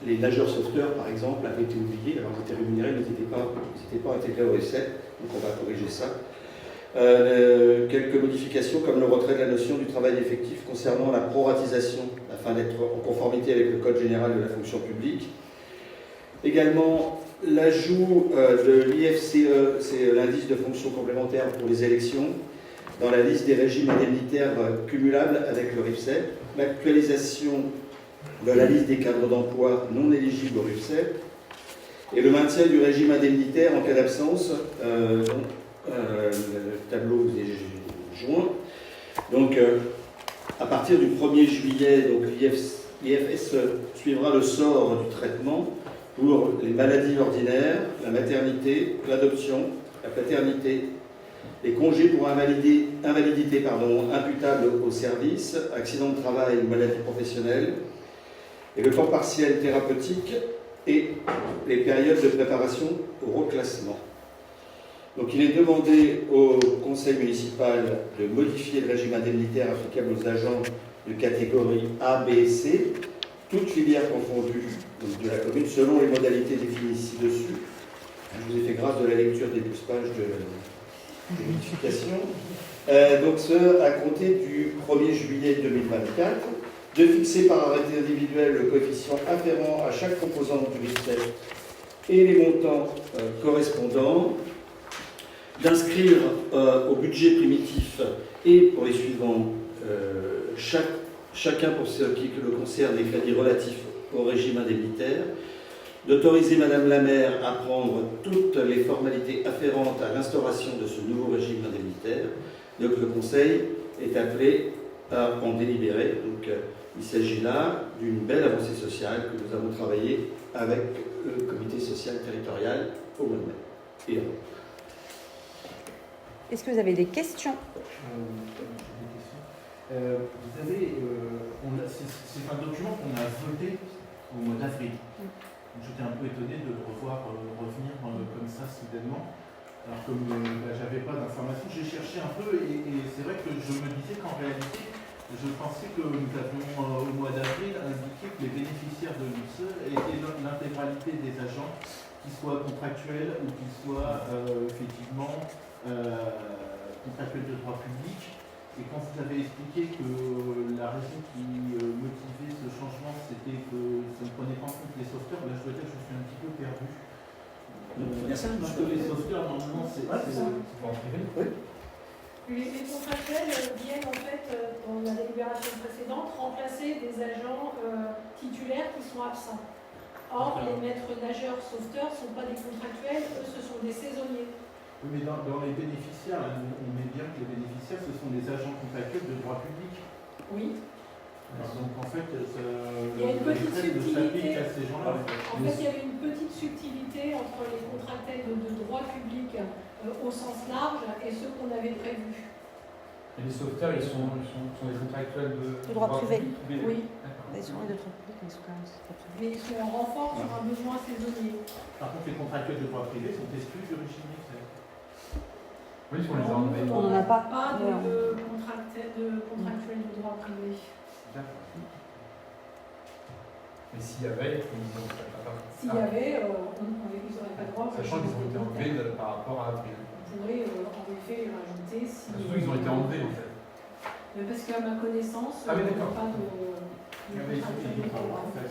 les nageurs sauveteurs, par exemple, avaient été oubliés, alors ils étaient rémunérés, mais ils n'étaient pas intégrés au RIFSET, donc on va corriger ça. Quelques modifications comme le retrait de la notion du travail effectif concernant la proratisation afin d'être en conformité avec le Code général de la fonction publique. Également l'ajout de l'IFCE, c'est l'indice de fonction complémentaire pour les élections, dans la liste des régimes indemnitaires cumulables avec le RIFSET, l'actualisation de la liste des cadres d'emploi non éligibles au RIFSET et le maintien du régime indemnitaire en cas d'absence. Le tableau vous est joint. Donc, à partir du 1er juillet, l'IFS suivra le sort du traitement pour les maladies ordinaires, la maternité, l'adoption, la paternité, les congés pour invalidité imputables au service, accident de travail ou maladie professionnelle, et le temps partiel thérapeutique et les périodes de préparation au reclassement. Donc il est demandé au conseil municipal de modifier le régime indemnitaire applicable aux agents de catégorie A, B et C, toutes filières confondues de la commune, selon les modalités définies ci-dessus. Je vous ai fait grâce de la lecture des 12 pages de modification. Donc ce, à compter du 1er juillet 2024, de fixer par arrêté individuel le coefficient afférent à chaque composante du RIFSET et les montants correspondants, d'inscrire au budget primitif et pour les suivants, chacun pour ce qui le concerne, les crédits relatifs au régime indemnitaire, d'autoriser Madame la maire à prendre toutes les formalités afférentes à l'instauration de ce nouveau régime indemnitaire. Donc le Conseil est appelé à en délibérer. Donc, il s'agit là d'une belle avancée sociale que nous avons travaillé avec le comité social territorial au mois de mai. Et Est-ce que vous avez des questions? Vous avez, c'est un document qu'on a voté au mois d'avril. J'étais un peu étonné de le revoir revenir comme ça soudainement. Alors comme j'avais pas d'informations, j'ai cherché un peu et c'est vrai que je me disais qu'en réalité, je pensais que nous avions au mois d'avril indiqué que les bénéficiaires de l'UCE étaient l'intégralité des agents, qu'ils soient contractuels ou qu'ils soient effectivement contractuels de droit public. Et quand vous avez expliqué que la raison qui motivait ce changement, c'était que ça ne prenait pas en compte les sauveteurs, là je dois dire que je suis un petit peu perdu. Parce que les sauveteurs, normalement, c'est en privé. Oui. Les contractuels viennent en fait, dans la délibération précédente, remplacer des agents titulaires qui sont absents. Or, les maîtres nageurs sauveteurs ne sont pas des contractuels, eux ce sont des saisonniers. Oui, mais dans les bénéficiaires, là, on met bien que les bénéficiaires, ce sont des agents contractuels de droit public. Oui. Alors, donc en fait, il y a une petite subtilité. À ces gens-là. En fait, il y avait une petite subtilité entre les contractuels de droit public au sens large et ceux qu'on avait prévus. Et les sauveteurs, ils sont des contractuels de droit privé. Oui. Ils sont de droit public, mais ils sont quand même mais ils sont en renfort sur un besoin saisonnier. Par contre, les contractuels de droit privé sont exclus du régime mixte. Oui, on les a enlevés. On n'en a pas. Pas de contractuels de droit privé. Mais s'il y avait, ils n'auraient pas. S'il y avait, ils n'auraient pas droit. Sachant qu'ils ont été enlevés par rapport à avril. On pourrait en effet rajouter si. Surtout, ils ont été enlevés en fait. Mais parce qu'à ma connaissance, oui, il n'y a pas de contractuels de droit privé.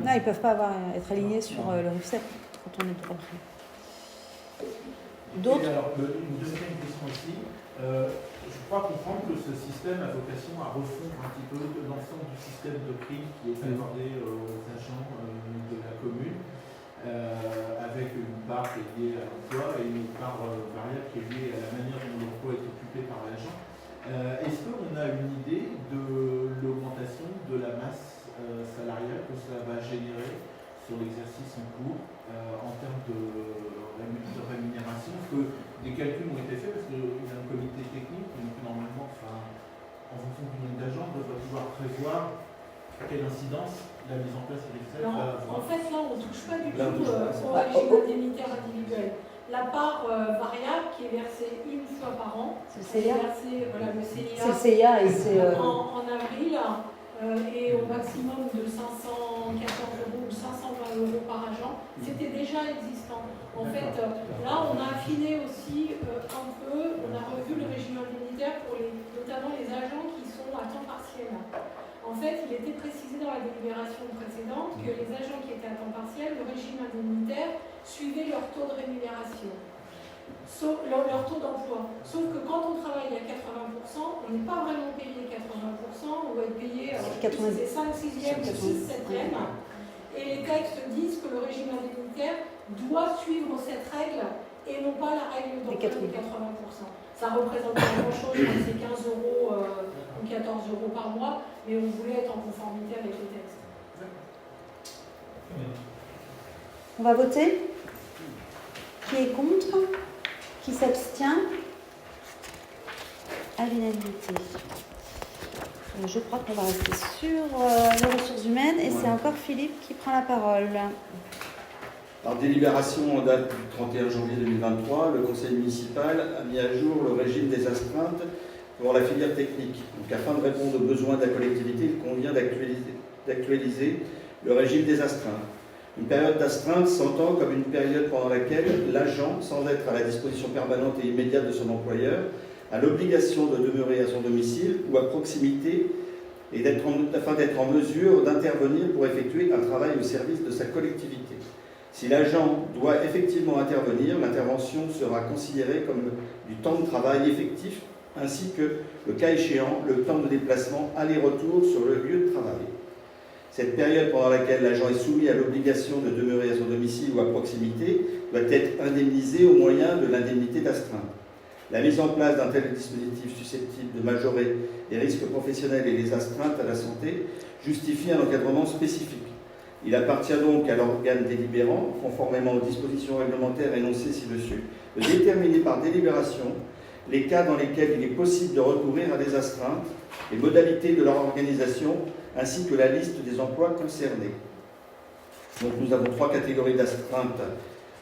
Non, ils ne peuvent pas être alignés sur le RIFSEP quand on est de droit privé. D'autres? Alors, une deuxième question aussi. Je crois comprendre que ce système a vocation à refondre un petit peu l'ensemble du système de prime qui est accordé aux agents de la commune, avec une part qui est liée à l'emploi et une part variable qui est liée à la manière dont l'emploi est occupé par l'agent. Est-ce qu'on a une idée de l'augmentation de la masse salariale que cela va générer sur l'exercice en cours en termes de rémunération? Parce que des calculs ont été faits parce qu'il y a un comité technique, donc normalement, en fonction du nombre d'agents, on doit pouvoir prévoir quelle incidence la mise en place de l'EFSEF va avoir. En fait, là, on ne touche pas du tout au régime indemnitaire individuel. La part variable qui est versée une fois par an, c'est le CIA. C'est le CIA et c'est en avril et au maximum de 514 € ou 520 € par agent, c'était déjà existant. En fait, là, on a affiné aussi un peu, on a revu le régime indemnitaire pour notamment les agents qui sont à temps partiel. En fait, il était précisé dans la délibération précédente que les agents qui étaient à temps partiel, le régime indemnitaire suivait leur taux de rémunération, leur taux d'emploi. Sauf que quand on travaille à 80%, on n'est pas vraiment payé 80%, on va être payé c'est 5, 6e, 6, 7e. Et les textes disent que le régime indemnitaire doit suivre cette règle et non pas la règle d'emploi de 80%. Ça représente pas grand-chose, c'est 15 € ou 14 € par mois, mais on voulait être en conformité avec les textes. On va voter. Qui est contre? Qui s'abstient? À l'unanimité. Je crois qu'on va rester sur les ressources humaines et c'est encore Philippe qui prend la parole. Par délibération en date du 31 janvier 2023, le conseil municipal a mis à jour le régime des astreintes pour la filière technique. Donc, afin de répondre aux besoins de la collectivité, il convient d'actualiser le régime des astreintes. Une période d'astreinte s'entend comme une période pendant laquelle l'agent, sans être à la disposition permanente et immédiate de son employeur, a l'obligation de demeurer à son domicile ou à proximité et afin d'être en mesure d'intervenir pour effectuer un travail au service de sa collectivité. Si l'agent doit effectivement intervenir, l'intervention sera considérée comme du temps de travail effectif ainsi que, le cas échéant, le temps de déplacement aller-retour sur le lieu de travail. Cette période pendant laquelle l'agent est soumis à l'obligation de demeurer à son domicile ou à proximité doit être indemnisée au moyen de l'indemnité d'astreinte. La mise en place d'un tel dispositif susceptible de majorer les risques professionnels et les astreintes à la santé justifie un encadrement spécifique. Il appartient donc à l'organe délibérant, conformément aux dispositions réglementaires énoncées ci-dessus, de déterminer par délibération les cas dans lesquels il est possible de recourir à des astreintes, les modalités de leur organisation, ainsi que la liste des emplois concernés. Donc nous avons 3 catégories d'astreintes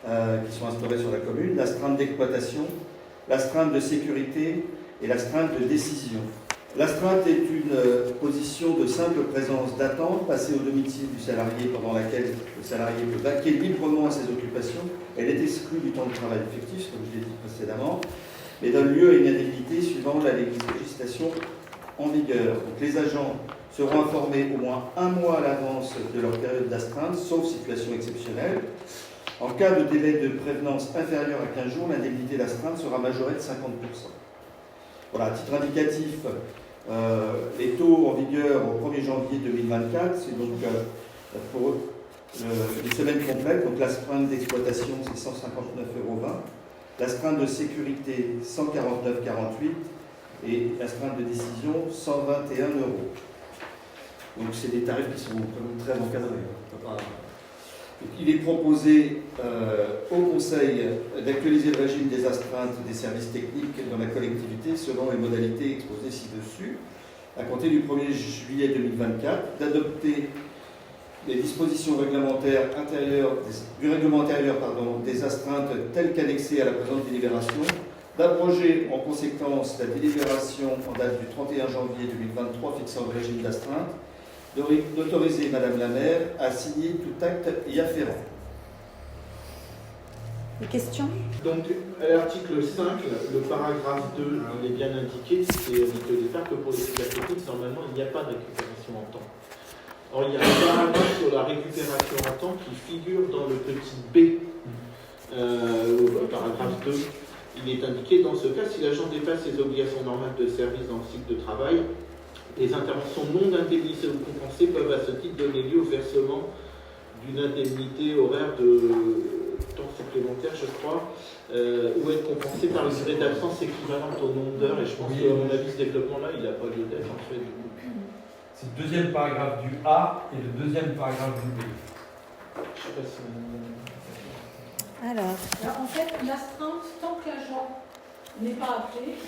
qui sont instaurées sur la commune: l'astreinte d'exploitation, l'astreinte de sécurité et l'astreinte de décision. L'astreinte est une position de simple présence d'attente passée au domicile du salarié pendant laquelle le salarié peut vaquer librement à ses occupations. Elle est exclue du temps de travail effectif, comme je l'ai dit précédemment, mais donne lieu à une indemnité suivant la législation en vigueur. Donc, les agents seront informés au moins 1 mois à l'avance de leur période d'astreinte, sauf situation exceptionnelle. En cas de délai de prévenance inférieur à 15 jours, l'indemnité d'astreinte sera majorée de 50%. Voilà, à titre indicatif, les taux en vigueur au 1er janvier 2024, c'est donc pour les semaines complètes. Donc l'astreinte d'exploitation, c'est 159,20 €. L'astreinte de sécurité, 149,48 € et l'astreinte de décision, 121 €. Donc c'est des tarifs qui sont quand même très encadrés. Il est proposé au Conseil d'actualiser le régime des astreintes des services techniques dans la collectivité selon les modalités exposées ci-dessus, à compter du 1er juillet 2024, d'adopter les dispositions réglementaires du règlement intérieur des astreintes telles qu'annexées à la présente délibération, d'abroger en conséquence la délibération en date du 31 janvier 2023 fixant le régime d'astreinte, d'autoriser Madame la maire à signer tout acte y afférent. Des questions? Donc, à l'article 5, le paragraphe 2, il est bien indiqué, c'est indiqué au départ que pour les filières techniques, normalement, il n'y a pas de récupération en temps. Or, il y a un paragraphe sur la récupération en temps qui figure dans le petit B, au paragraphe 2. Il est indiqué, dans ce cas, si l'agent dépasse ses obligations normales de service dans le cycle de travail, les interventions non indemnisées ou compensées peuvent à ce titre donner lieu au versement d'une indemnité horaire de temps supplémentaire, je crois, ou être compensée par une durée d'absence équivalente au nombre d'heures. Et je pense qu'à mon avis, ce développement-là, il n'a pas lieu d'être en fait. C'est le deuxième paragraphe du A et le deuxième paragraphe du B. Je sais pas si Alors, En fait, l'astreinte, tant que l'agent n'est pas appelé,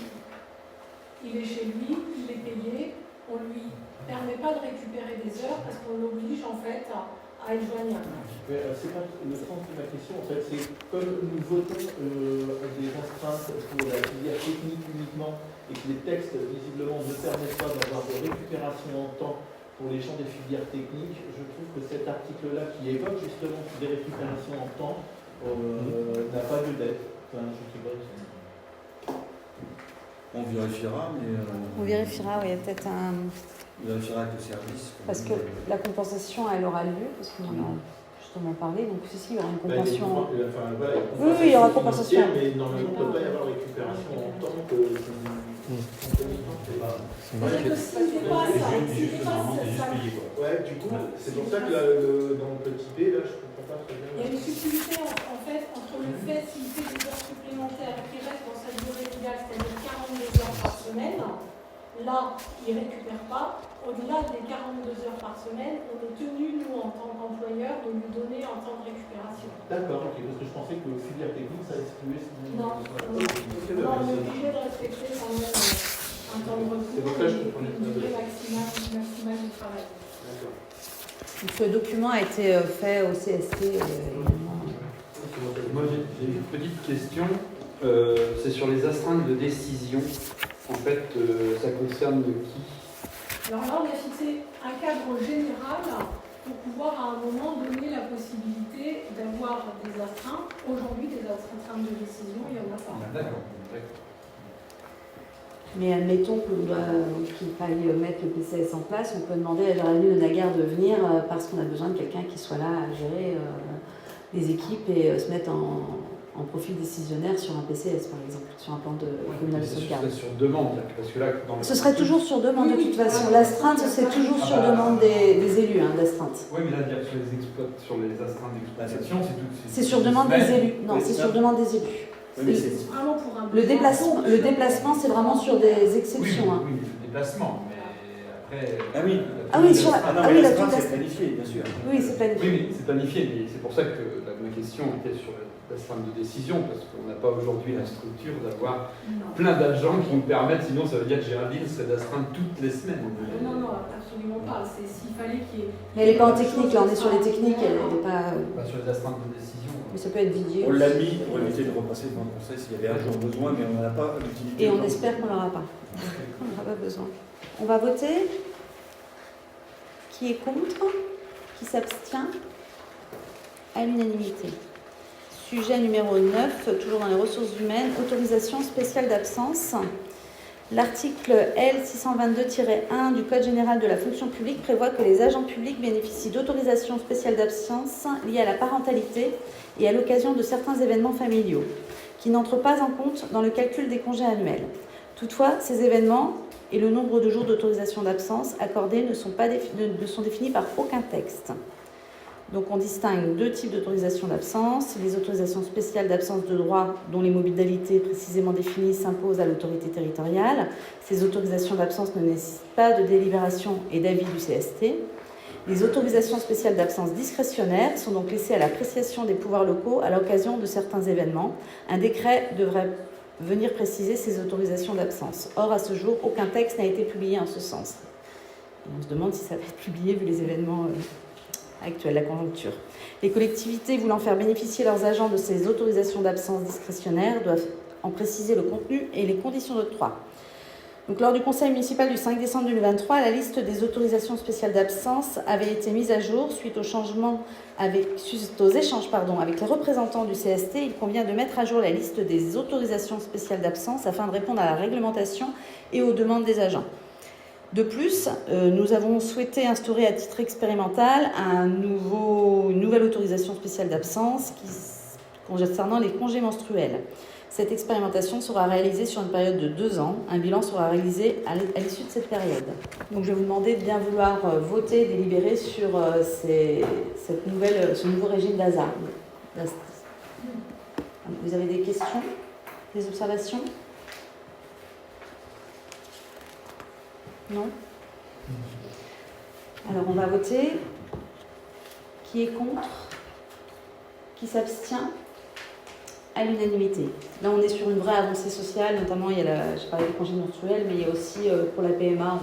il est chez lui, il est payé, on ne lui permet pas de récupérer des heures parce qu'on l'oblige en fait à être joignable. C'est pas le sens de ma question, en fait, c'est comme nous votons des astreintes pour la filière technique uniquement et que les textes visiblement ne permettent pas d'avoir de récupération en temps pour les gens des filières techniques, je trouve que cet article-là qui évoque justement des récupérations en temps n'a pas lieu d'être. Enfin, je sais pas. On vérifiera, mais... on vérifiera, oui, il y a peut-être un... On vérifiera avec le service. Parce que la compensation, elle aura lieu, parce qu'on en a justement parlé, donc ceci, il y aura une compensation... Oui, il y aura compensation. Mais normalement, il ne peut pas y avoir récupération en temps que... Ouais, du coup, c'est pour ça que dans le petit B, là, je ne comprends pas très bien. Il y a une subtilité en fait entre le fait s'il fait des heures supplémentaires et qu'il reste dans sa durée légale, c'est-à-dire 42 heures par semaine. Là, il ne récupère pas. Au-delà des 42 heures par semaine, on est tenu, nous, en tant qu'employeur, de lui donner un temps de récupération. D'accord, ok, parce que je pensais que filière technique, ça excluait... Non, on est obligé de respecter quand même un temps de repos et une durée maximale du travail. D'accord. Donc, ce document a été fait au CST. Moi, j'ai une petite question. C'est sur les astreintes de décision. En fait, ça concerne qui? Alors là, on a fixé un cadre général pour pouvoir à un moment donner la possibilité d'avoir des astreintes. Aujourd'hui, des astreintes de décision, il n'y en a pas. D'accord. Mais admettons qu'il faille mettre le PCS en place, on peut demander à Géraldine de Naguère de venir parce qu'on a besoin de quelqu'un qui soit là à gérer les équipes et se mettre en profil décisionnaire sur un PCS, par exemple, sur un plan de communal de sauvegarde. Ce serait sur demande, parce que là, Ce serait toujours sur demande de toute façon. L'astreinte, c'est toujours sur demande des élus, d'astreinte. Oui, mais là, sur les astreintes d'exploitation, c'est tout. C'est sur demande des élus. Non, c'est sur demande des élus. Oui, mais c'est- C'est vraiment pour un Le déplacement, c'est vraiment sur des exceptions. hein. Oui, le déplacement, mais après. Ah oui. Ah oui, sur la- Ah non, ah mais oui, la l'astreinte, toute c'est planifié, bien sûr. Oui, c'est planifié. Oui, mais c'est planifié, mais c'est pour ça que ma question était sur l'astreinte de décision, parce qu'on n'a pas aujourd'hui la structure d'avoir plein d'agents qui me permettent, sinon ça veut dire que Géraldine serait d'astreinte toutes les semaines. Non, absolument pas. C'est s'il fallait qu'il y ait. Mais elle n'est pas en technique, là on est sur les techniques, elle n'est pas. Pas sur les astreintes de décision. Mais ça peut être vidéo. On l'a mis pour éviter de repasser devant le conseil s'il y avait un jour besoin, mais on n'en a pas l'utilité. Et on espère qu'on n'aura pas. On n'aura pas besoin. On va voter. Qui est contre? Qui s'abstient? À l'unanimité. Sujet numéro 9, toujours dans les ressources humaines, autorisation spéciale d'absence. L'article L622-1 du Code général de la fonction publique prévoit que les agents publics bénéficient d'autorisations spéciales d'absence liées à la parentalité et à l'occasion de certains événements familiaux, qui n'entrent pas en compte dans le calcul des congés annuels. Toutefois, ces événements et le nombre de jours d'autorisation d'absence accordés ne sont définis par aucun texte. Donc on distingue deux types d'autorisations d'absence. Les autorisations spéciales d'absence de droit dont les modalités précisément définies s'imposent à l'autorité territoriale. Ces autorisations d'absence ne nécessitent pas de délibération et d'avis du CST. Les autorisations spéciales d'absence discrétionnaires sont donc laissées à l'appréciation des pouvoirs locaux à l'occasion de certains événements. Un décret devrait venir préciser ces autorisations d'absence. Or, à ce jour, aucun texte n'a été publié en ce sens. Et on se demande si ça va être publié vu les événements actuelle, la conjoncture. Les collectivités voulant faire bénéficier leurs agents de ces autorisations d'absence discrétionnaires doivent en préciser le contenu et les conditions d'octroi. Donc, lors du conseil municipal du 5 décembre 2023, la liste des autorisations spéciales d'absence avait été mise à jour suite aux échanges avec les représentants du CST. Il convient de mettre à jour la liste des autorisations spéciales d'absence afin de répondre à la réglementation et aux demandes des agents. De plus, nous avons souhaité instaurer à titre expérimental une nouvelle autorisation spéciale d'absence concernant les congés menstruels. Cette expérimentation sera réalisée sur une période de 2 ans. Un bilan sera réalisé à l'issue de cette période. Donc je vais vous demander de bien vouloir voter, délibérer sur ce nouveau régime d'ASA. Vous avez des questions, des observations ? Non? Alors on va voter. Qui est contre? Qui s'abstient? À l'unanimité. Là on est sur une vraie avancée sociale, notamment il y a j'ai parlé des congés menstruels, mais il y a aussi pour la PMA,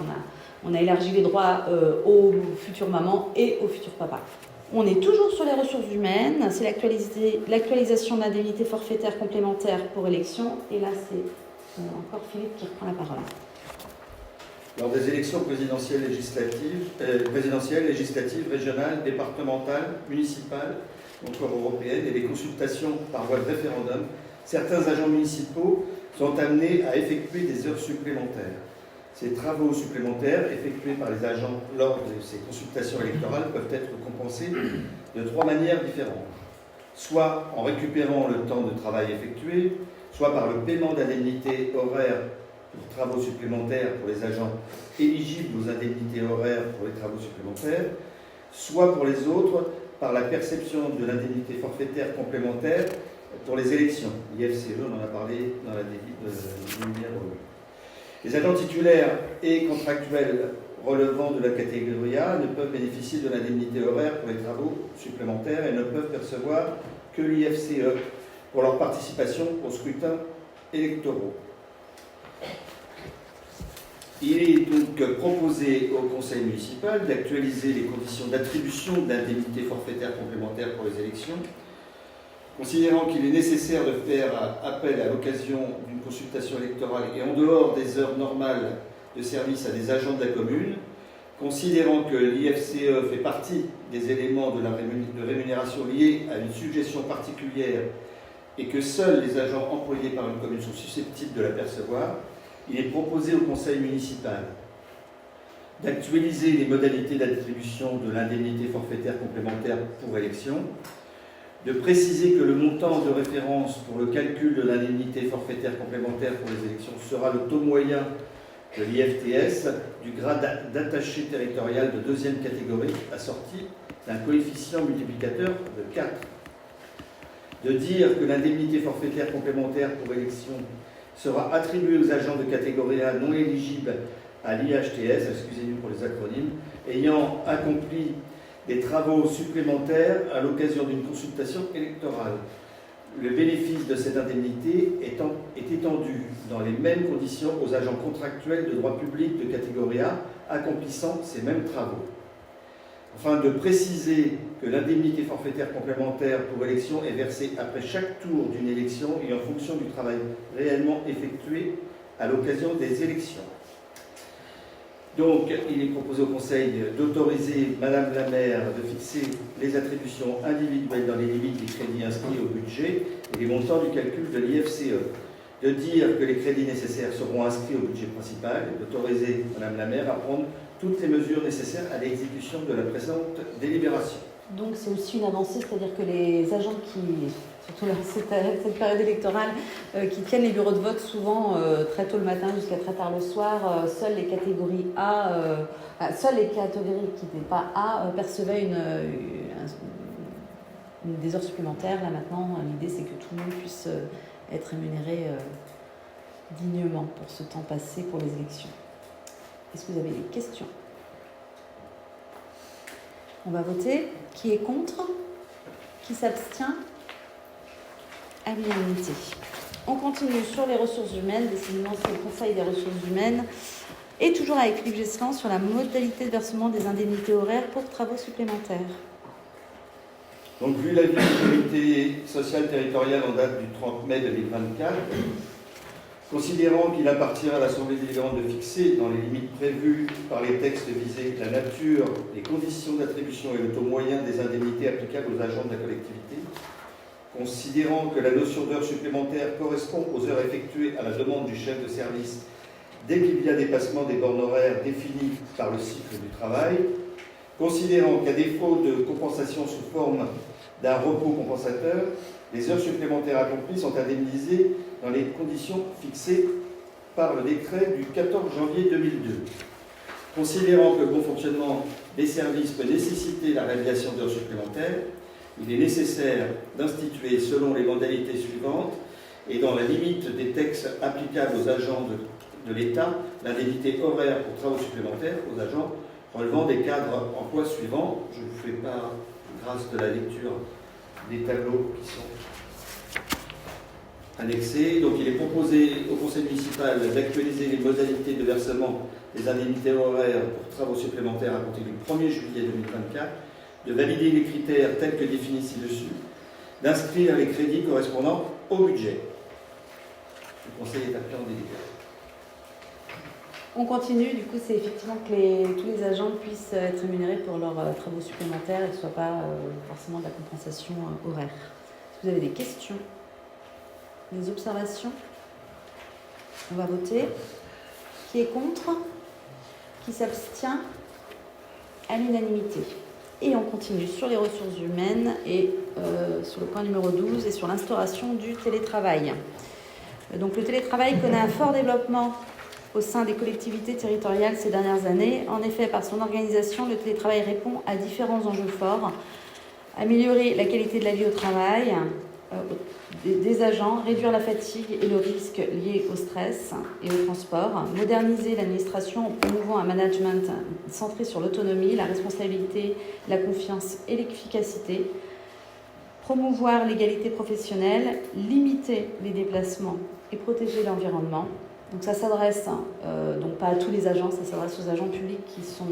on a élargi les droits aux futures mamans et aux futurs papas. On est toujours sur les ressources humaines, c'est l'actualisation d'indemnités forfaitaires complémentaires pour élection, et là c'est encore Philippe qui reprend la parole. Lors des élections présidentielles, législatives, régionales, départementales, municipales, encore européennes, et les consultations par voie de référendum, certains agents municipaux sont amenés à effectuer des heures supplémentaires. Ces travaux supplémentaires effectués par les agents lors de ces consultations électorales peuvent être compensés de 3 manières différentes. Soit en récupérant le temps de travail effectué, soit par le paiement d'indemnités horaires pour travaux supplémentaires pour les agents éligibles aux indemnités horaires pour les travaux supplémentaires, soit pour les autres par la perception de l'indemnité forfaitaire complémentaire pour les élections. L'IFCE, on en a parlé dans la numéro 1. Les agents titulaires et contractuels relevant de la catégorie A ne peuvent bénéficier de l'indemnité horaire pour les travaux supplémentaires et ne peuvent percevoir que l'IFCE pour leur participation aux scrutins électoraux. Il est donc proposé au conseil municipal d'actualiser les conditions d'attribution d'indemnités forfaitaires complémentaires pour les élections, considérant qu'il est nécessaire de faire appel à l'occasion d'une consultation électorale et en dehors des heures normales de service à des agents de la commune, considérant que l'IFCE fait partie des éléments de rémunération liés à une suggestion particulière et que seuls les agents employés par une commune sont susceptibles de la percevoir, il est proposé au conseil municipal d'actualiser les modalités d'attribution de l'indemnité forfaitaire complémentaire pour élection, de préciser que le montant de référence pour le calcul de l'indemnité forfaitaire complémentaire pour les élections sera le taux moyen de l'IFTS du grade d'attaché territorial de 2e catégorie assorti d'un coefficient multiplicateur de 4. de dire que l'indemnité forfaitaire complémentaire pour élection sera attribuée aux agents de catégorie A non éligibles à l'IHTS, excusez-nous pour les acronymes, ayant accompli des travaux supplémentaires à l'occasion d'une consultation électorale. Le bénéfice de cette indemnité est étendu dans les mêmes conditions aux agents contractuels de droit public de catégorie A accomplissant ces mêmes travaux. Afin de préciser que l'indemnité forfaitaire complémentaire pour élection est versée après chaque tour d'une élection et en fonction du travail réellement effectué à l'occasion des élections. Donc, il est proposé au Conseil d'autoriser Madame la maire de fixer les attributions individuelles dans les limites des crédits inscrits au budget et les montants du calcul de l'IFCE, de dire que les crédits nécessaires seront inscrits au budget principal et d'autoriser Madame la maire à prendre toutes les mesures nécessaires à l'exécution de la présente délibération. Donc c'est aussi une avancée, c'est-à-dire que les agents qui, surtout cette période électorale, qui tiennent les bureaux de vote souvent très tôt le matin jusqu'à très tard le soir, seules les catégories A, seules les catégories qui n'étaient pas A percevaient des heures supplémentaires. Là maintenant, l'idée c'est que tout le monde puisse être rémunéré dignement pour ce temps passé pour les élections. Est-ce que vous avez des questions ? On va voter. Qui est contre ? Qui s'abstient ? À l'unanimité. On continue sur les ressources humaines. Décidément, c'est le Conseil des ressources humaines. Et toujours avec Philippe Gesselin sur la modalité de versement des indemnités horaires pour travaux supplémentaires. Donc, vu l'avis du comité social territorial en date du 30 mai 2024, considérant qu'il appartient à l'Assemblée délibérante de fixer, dans les limites prévues par les textes visés, la nature, les conditions d'attribution et le taux moyen des indemnités applicables aux agents de la collectivité, considérant que la notion d'heures supplémentaires correspond aux heures effectuées à la demande du chef de service dès qu'il y a dépassement des bornes horaires définies par le cycle du travail, considérant qu'à défaut de compensation sous forme d'un repos compensateur, les heures supplémentaires accomplies sont indemnisées dans les conditions fixées par le décret du 14 janvier 2002. Considérant que le bon fonctionnement des services peut nécessiter la réalisation d'heures supplémentaires, il est nécessaire d'instituer selon les modalités suivantes et dans la limite des textes applicables aux agents de l'État l'indemnité horaire pour travaux supplémentaires aux agents relevant des cadres emploi suivants. Je vous fais part, grâce de la lecture des tableaux qui sont annexés. Donc il est proposé au Conseil municipal d'actualiser les modalités de versement des indemnités horaires pour travaux supplémentaires à compter du 1er juillet 2024, de valider les critères tels que définis ci-dessus, d'inscrire les crédits correspondant au budget. Le Conseil est appelé en délibéré. On continue, du coup, c'est effectivement que tous les agents puissent être rémunérés pour leurs travaux supplémentaires et que ce ne soit pas forcément de la compensation horaire. Est-ce que vous avez des questions ? Des observations ? On va voter. Qui est contre ? Qui s'abstient ? À l'unanimité. Et on continue sur les ressources humaines et sur le point numéro 12 et sur l'instauration du télétravail. Donc le télétravail connaît un fort développement au sein des collectivités territoriales ces dernières années. En effet, par son organisation, le télétravail répond à différents enjeux forts. Améliorer la qualité de la vie au travail des agents, réduire la fatigue et le risque lié au stress et au transport, moderniser l'administration en promouvant un management centré sur l'autonomie, la responsabilité, la confiance et l'efficacité, promouvoir l'égalité professionnelle, limiter les déplacements et protéger l'environnement. Donc ça s'adresse, donc pas à tous les agents, ça s'adresse aux agents publics qui sont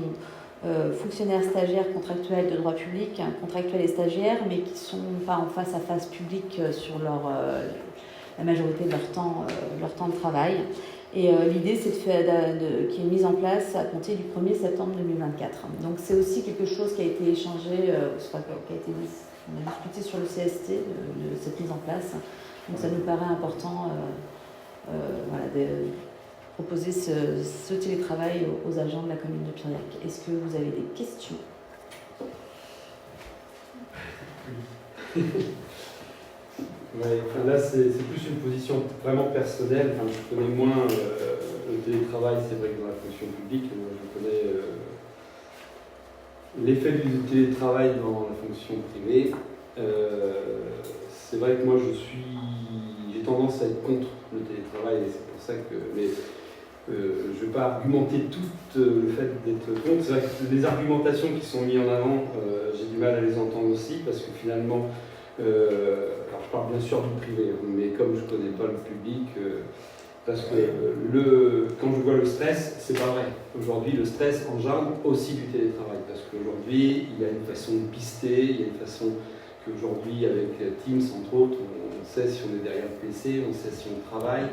fonctionnaires stagiaires contractuels de droit public, contractuels et stagiaires, mais qui ne sont pas en face à face public sur la majorité de leur temps de travail. Et l'idée, c'est qu'il y ait une mise en place à compter du 1er septembre 2024. Donc c'est aussi quelque chose qui a été échangé, on a discuté sur le CST de cette mise en place. Donc ça nous paraît important de proposer ce télétravail aux agents de la commune de Piriac. Est-ce que vous avez des questions ? Là, c'est plus une position vraiment personnelle. Je connais moins le télétravail, c'est vrai que dans la fonction publique, je connais l'effet du télétravail dans la fonction privée. c'est vrai que moi j'ai tendance à être contre le télétravail et c'est pour ça que je ne vais pas argumenter tout le fait d'être contre. C'est vrai que les argumentations qui sont mises en avant, j'ai du mal à les entendre aussi parce que finalement, alors je parle bien sûr du privé, hein, mais comme je ne connais pas le public, parce que quand je vois le stress, c'est pas vrai. Aujourd'hui, le stress engendre aussi du télétravail parce qu'aujourd'hui, il y a une façon de pister, il y a une façon qu'aujourd'hui, avec Teams entre autres, on sait si on est derrière le PC, on sait si on travaille.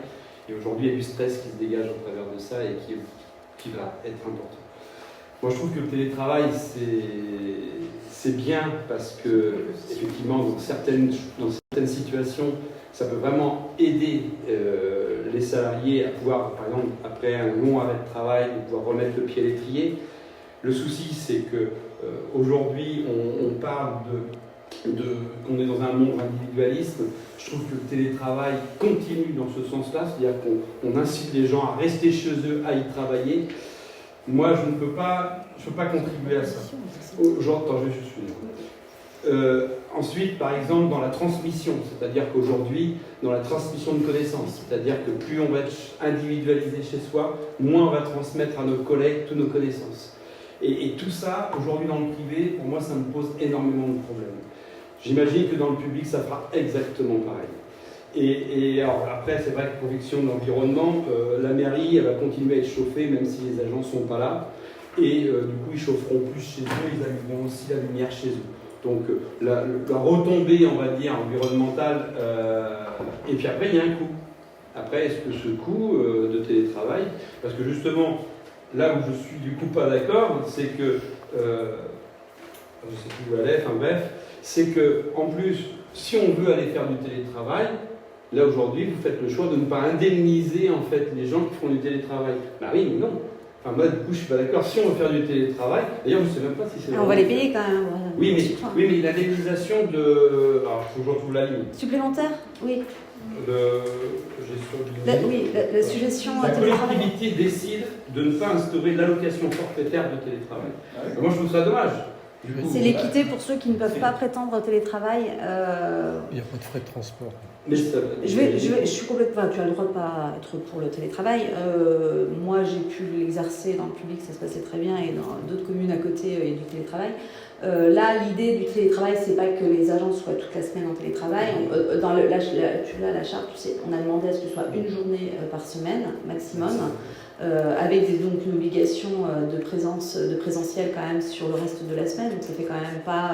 Et aujourd'hui, il y a du stress qui se dégage au travers de ça et qui va être important. Moi, je trouve que le télétravail, c'est bien parce que, effectivement, dans certaines situations, ça peut vraiment aider les salariés à pouvoir, par exemple, après un long arrêt de travail, de pouvoir remettre le pied à l'étrier. Le souci, c'est qu'aujourd'hui, on parle qu'on est dans un monde individualiste. Je trouve que le télétravail continue dans ce sens-là, c'est-à-dire qu'on incite les gens à rester chez eux, à y travailler. Moi, je ne peux pas contribuer à ça. J'entends, je suis ensuite, par exemple, dans la transmission, c'est-à-dire qu'aujourd'hui, dans la transmission de connaissances, c'est-à-dire que plus on va être individualisé chez soi, moins on va transmettre à nos collègues toutes nos connaissances. Et tout ça, aujourd'hui dans le privé, pour moi, ça me pose énormément de problèmes. J'imagine que dans le public, ça fera exactement pareil. Et alors, après, c'est vrai que protection de l'environnement, la mairie, elle va continuer à être chauffée, même si les agents ne sont pas là. Et du coup, ils chaufferont plus chez eux, ils allumeront aussi la lumière chez eux. Donc, la retombée, on va dire, environnementale, et puis après, il y a un coût. Après, est-ce que ce coût de télétravail, parce que justement, là où je suis du coup pas d'accord, c'est que, je sais plus où elle est, enfin bref, c'est que en plus, si on veut aller faire du télétravail, là aujourd'hui, vous faites le choix de ne pas indemniser en fait les gens qui font du télétravail. Bah oui, mais non. Enfin moi, du coup, je suis pas d'accord. Si on veut faire du télétravail, d'ailleurs, je sais même pas si c'est. On va les payer quand même. Oui, mais l'indemnisation de. Alors, il faut que je retrouve la ligne. Supplémentaire, oui. La suggestion la collectivité décide de ne pas instaurer l'allocation forfaitaire de télétravail. Moi, je trouve ça dommage. C'est l'équité pour ceux qui ne peuvent pas prétendre au télétravail. Il n'y a pas de frais de transport. Je suis complètement. Tu as le droit de ne pas être pour le télétravail. Moi, j'ai pu l'exercer dans le public, ça se passait très bien, et dans d'autres communes à côté, il y a du télétravail. Là, l'idée du télétravail, c'est pas que les agents soient toute la semaine en télétravail. Dans la charte, tu sais, on a demandé à ce que ce soit une journée par semaine maximum, avec donc une obligation de présentiel quand même sur le reste de la semaine. Donc ça fait quand même pas,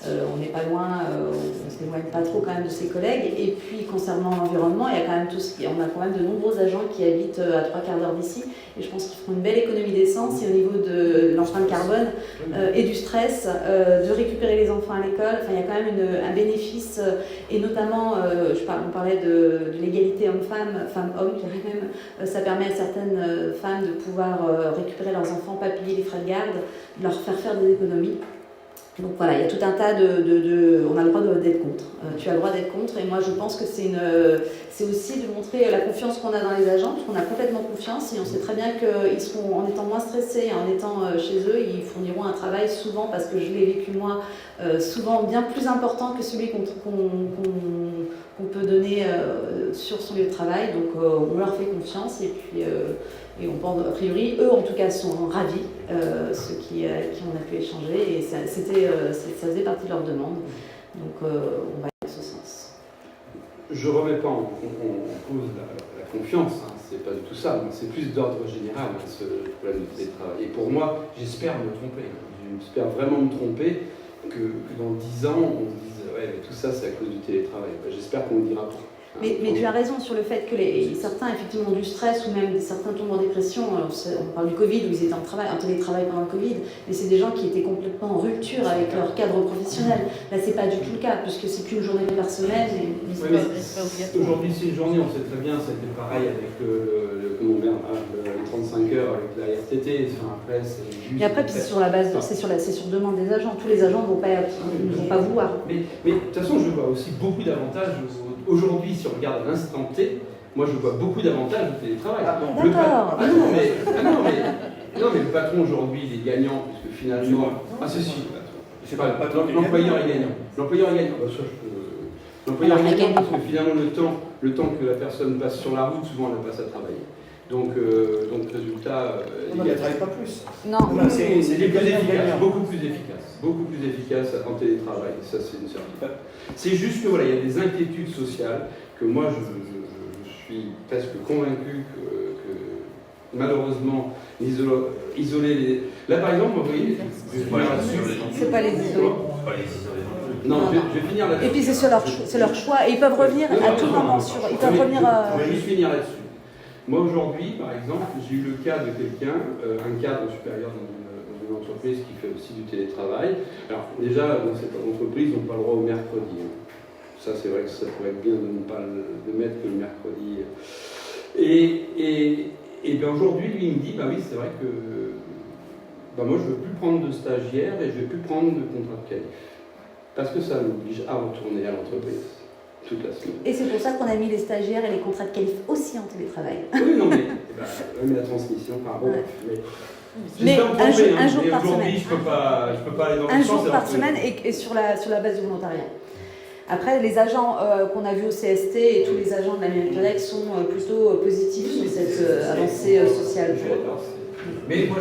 on n'est pas loin, on s'éloigne pas trop quand même de ses collègues. Et puis concernant l'environnement, il y a quand même on a quand même de nombreux agents qui habitent à 3/4 d'heure d'ici, et je pense qu'ils feront une belle économie d'essence, et au niveau de l'empreinte carbone et du stress, de récupérer les enfants à l'école. Enfin, il y a quand même un bénéfice, et notamment, on parlait de l'égalité homme-femme, femme-homme, qui même, ça permet à certaines femmes de pouvoir récupérer leurs enfants, pas payer les frais de garde, de leur faire des économies. Donc voilà, il y a tout un tas on a le droit d'être contre. Tu as le droit d'être contre, et moi je pense que c'est aussi de montrer la confiance qu'on a dans les agents, parce qu'on a complètement confiance, et on sait très bien qu'ils seront, en étant moins stressés, en étant chez eux, ils fourniront un travail souvent, parce que je l'ai vécu moi, souvent bien plus important que celui qu'on peut donner sur son lieu de travail. Donc on leur fait confiance, et puis et on pense, a priori, eux en tout cas sont ravis, ceux qui on a pu échanger, et ça faisait partie de leur demande. Donc on va aller dans ce sens. Je ne remets pas en cause la confiance, hein, c'est pas du tout ça, c'est plus d'ordre général, hein, ce problème de télétravail. Et pour moi, j'espère me tromper, j'espère vraiment me tromper, que dans 10 ans, on se dise ouais, mais tout ça c'est à cause du télétravail. J'espère qu'on le dira pas. Mais tu as raison sur le fait que certains effectivement ont du stress, ou même certains tombent en dépression. On parle du Covid, où ils étaient en télétravail pendant le Covid, mais c'est des gens qui étaient complètement en rupture avec leur cadre professionnel. Là, c'est pas du tout le cas, puisque c'est qu'une journée par semaine. Aujourd'hui, c'est une journée, on sait très bien, c'était pareil avec les 35 heures avec la RTT. Enfin, après, c'est juste. Et après, c'est sur la base, c'est sur demande des agents. Tous les agents ne vont pas vouloir. Mais de toute façon, je vois aussi beaucoup d'avantages. Aujourd'hui, si on regarde l'instant T, moi je vois beaucoup d'avantages au télétravail. D'accord. Non, mais le patron aujourd'hui, il est gagnant, puisque finalement. Ah, c'est si, le patron. L'employeur est gagnant. L'employeur est gagnant. L'employeur Alors, il y a gagnant, gagné. parce que finalement, le temps que la personne passe sur la route, souvent, elle passe à travailler. Donc résultat... On ne travaille pas plus. Non. C'est plus efficace, gagnant. beaucoup plus efficace en télétravail, ça c'est une certitude. C'est juste que voilà, il y a des inquiétudes sociales que moi je suis presque convaincu que malheureusement isoler les... Là par exemple, vous voyez, je vais finir là-dessus. C'est pas les isolés. Pas les isoler. Non, je vais finir là-dessus. Et puis c'est leur choix. Et ils peuvent revenir à tout moment sur. Ils peuvent revenir. Je vais juste finir là-dessus. Moi aujourd'hui, par exemple, j'ai eu le cas de quelqu'un, un cadre supérieur dans une entreprise qui fait aussi du télétravail. Alors déjà, dans cette entreprise, ils n'ont pas le droit au mercredi. Hein. Ça, c'est vrai que ça pourrait être bien de ne pas le mettre que le mercredi. Et bien aujourd'hui, lui, il me dit, bah oui, c'est vrai que bah moi, je ne veux plus prendre de stagiaires et je ne veux plus prendre de contrat de qualif. Parce que ça m'oblige à retourner à l'entreprise. Toute la semaine. Et c'est pour ça qu'on a mis les stagiaires et les contrats de qualif aussi en télétravail. Oui, non, mais la transmission, pardon. Ouais. Mais un jour par semaine. Je peux pas aller dans Un le jour sens, par alors que- semaine et sur la base du volontariat. Après, les agents qu'on a vus au CST et tous les agents de la mairie de Callec sont plutôt positifs sur cette avancée sociale. Je suis d'accord. Mais moi,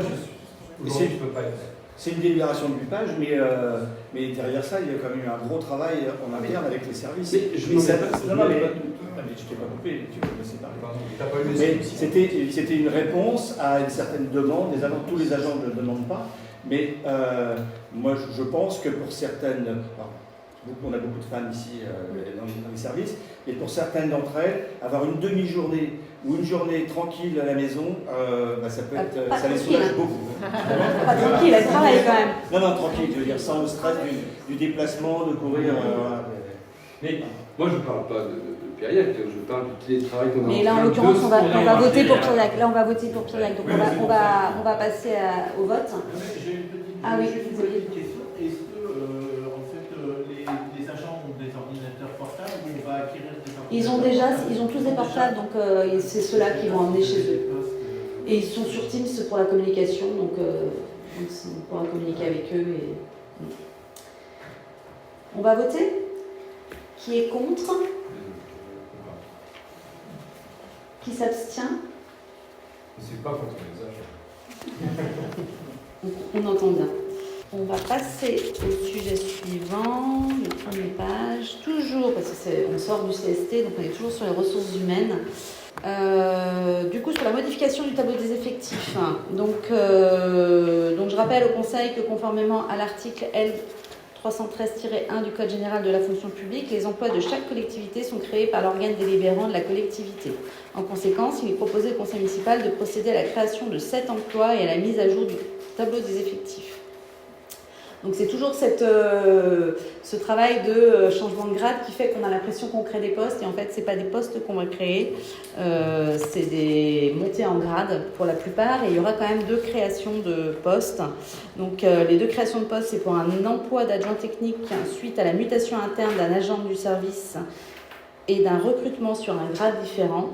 aujourd'hui, je peux pas être. C'est une délibération de bipage, mais derrière ça, il y a quand même eu un gros travail en interne avec les services. Mais je Mais m'en ça- ai pas- non, mais je t'ai pas coupé, tu peux me laisser parler. Pardon, t'as pas eu Mais les c'était une réponse à une certaine demande. Tous les agents ne le demandent pas. Mais moi, je pense que pour certaines... on a beaucoup de femmes ici dans les services. Et pour certaines d'entre elles, avoir une demi-journée ou une journée tranquille à la maison, ça peut être... Pas ça les tranquille, soulage hein. beaucoup. Pas tranquille, elle travaille quand même. Non, tranquille, je veux dire, sans le stress du déplacement, de courir... voilà. Mais moi, je ne parle pas de Périac, je parle du télétravail qu'on a. Mais là, en l'occurrence, on va voter pour Piriac. Là, on va voter pour Piriac. Donc, on va passer au vote. J'ai une petite Ah oui, j'ai une vous voyez. petite question. Est-ce que en fait, les agents ont des ordinateurs portables ou on va acquérir des ordinateurs Ils ont tous des portables, donc c'est ceux-là qui vont emmener chez eux. Et ils sont sur Teams pour la communication, donc on pourra communiquer avec eux. On va voter. Qui est contre? Qui s'abstient? Je ne suis pas contre les agents. On entend bien. On va passer au sujet suivant, le premier page. Toujours, parce qu'on sort du CST, donc on est toujours sur les ressources humaines. Du coup, sur la modification du tableau des effectifs. Donc je rappelle au Conseil que conformément à l'article L. 313-1 du Code général de la fonction publique, les emplois de chaque collectivité sont créés par l'organe délibérant de la collectivité. En conséquence, il est proposé au Conseil municipal de procéder à la création de 7 emplois et à la mise à jour du tableau des effectifs. Donc c'est toujours ce travail de changement de grade qui fait qu'on a l'impression qu'on crée des postes et en fait c'est pas des postes qu'on va créer, c'est des montées en grade pour la plupart et il y aura quand même 2 créations de postes. Donc les 2 créations de postes c'est pour un emploi d'adjoint technique suite à la mutation interne d'un agent du service et d'un recrutement sur un grade différent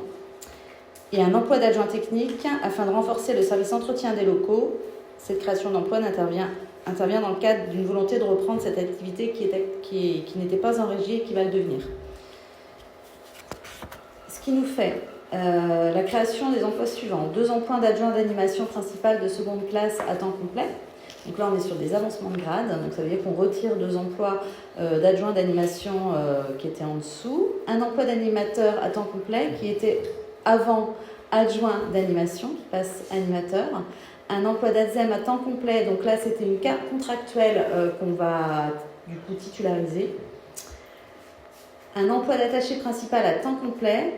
et un emploi d'adjoint technique afin de renforcer le service entretien des locaux. Cette création d'emploi intervient dans le cadre d'une volonté de reprendre cette activité qui n'était pas en régie et qui va le devenir. Ce qui nous fait la création des emplois suivants. 2 emplois d'adjoint d'animation principale de seconde classe à temps complet. Donc là, on est sur des avancements de grade. Donc ça veut dire qu'on retire 2 emplois d'adjoint d'animation qui étaient en dessous. Un emploi d'animateur à temps complet qui était avant adjoint d'animation, qui passe animateur. Un emploi d'ADSEM à temps complet, donc là c'était une carte contractuelle qu'on va du coup titulariser. Un emploi d'attaché principal à temps complet,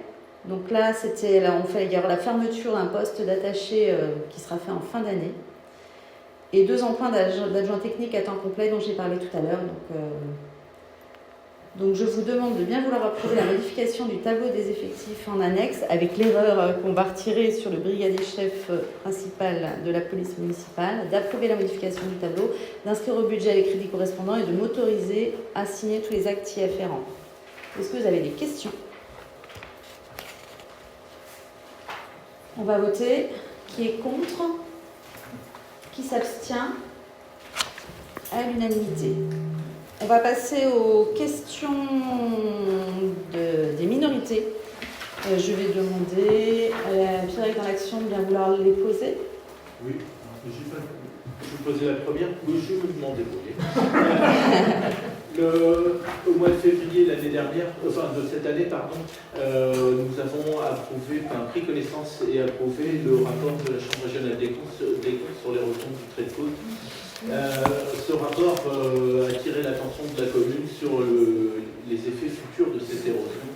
donc là il y aura la fermeture d'un poste d'attaché qui sera fait en fin d'année. Et 2 emplois d'adjoint technique à temps complet dont j'ai parlé tout à l'heure. Donc je vous demande de bien vouloir approuver la modification du tableau des effectifs en annexe avec l'erreur qu'on va retirer sur le brigadier chef principal de la police municipale, d'approuver la modification du tableau, d'inscrire au budget les crédits correspondants et de m'autoriser à signer tous les actes y afférents. Est-ce que vous avez des questions? On va voter. Qui est contre? Qui s'abstient? À l'unanimité. On va passer aux questions des minorités. Je vais demander à Pierre dans l'Action de bien vouloir les poser. Oui, je vais poser la première. Oui, je vais m'en débrouiller. Au mois de février l'année dernière, enfin de cette année, pardon, nous avons pris connaissance et approuvé le rapport de la Chambre régionale des comptes sur les refontes du trait de côte. Ce rapport a attiré l'attention de la commune sur les effets futurs de cette érosion,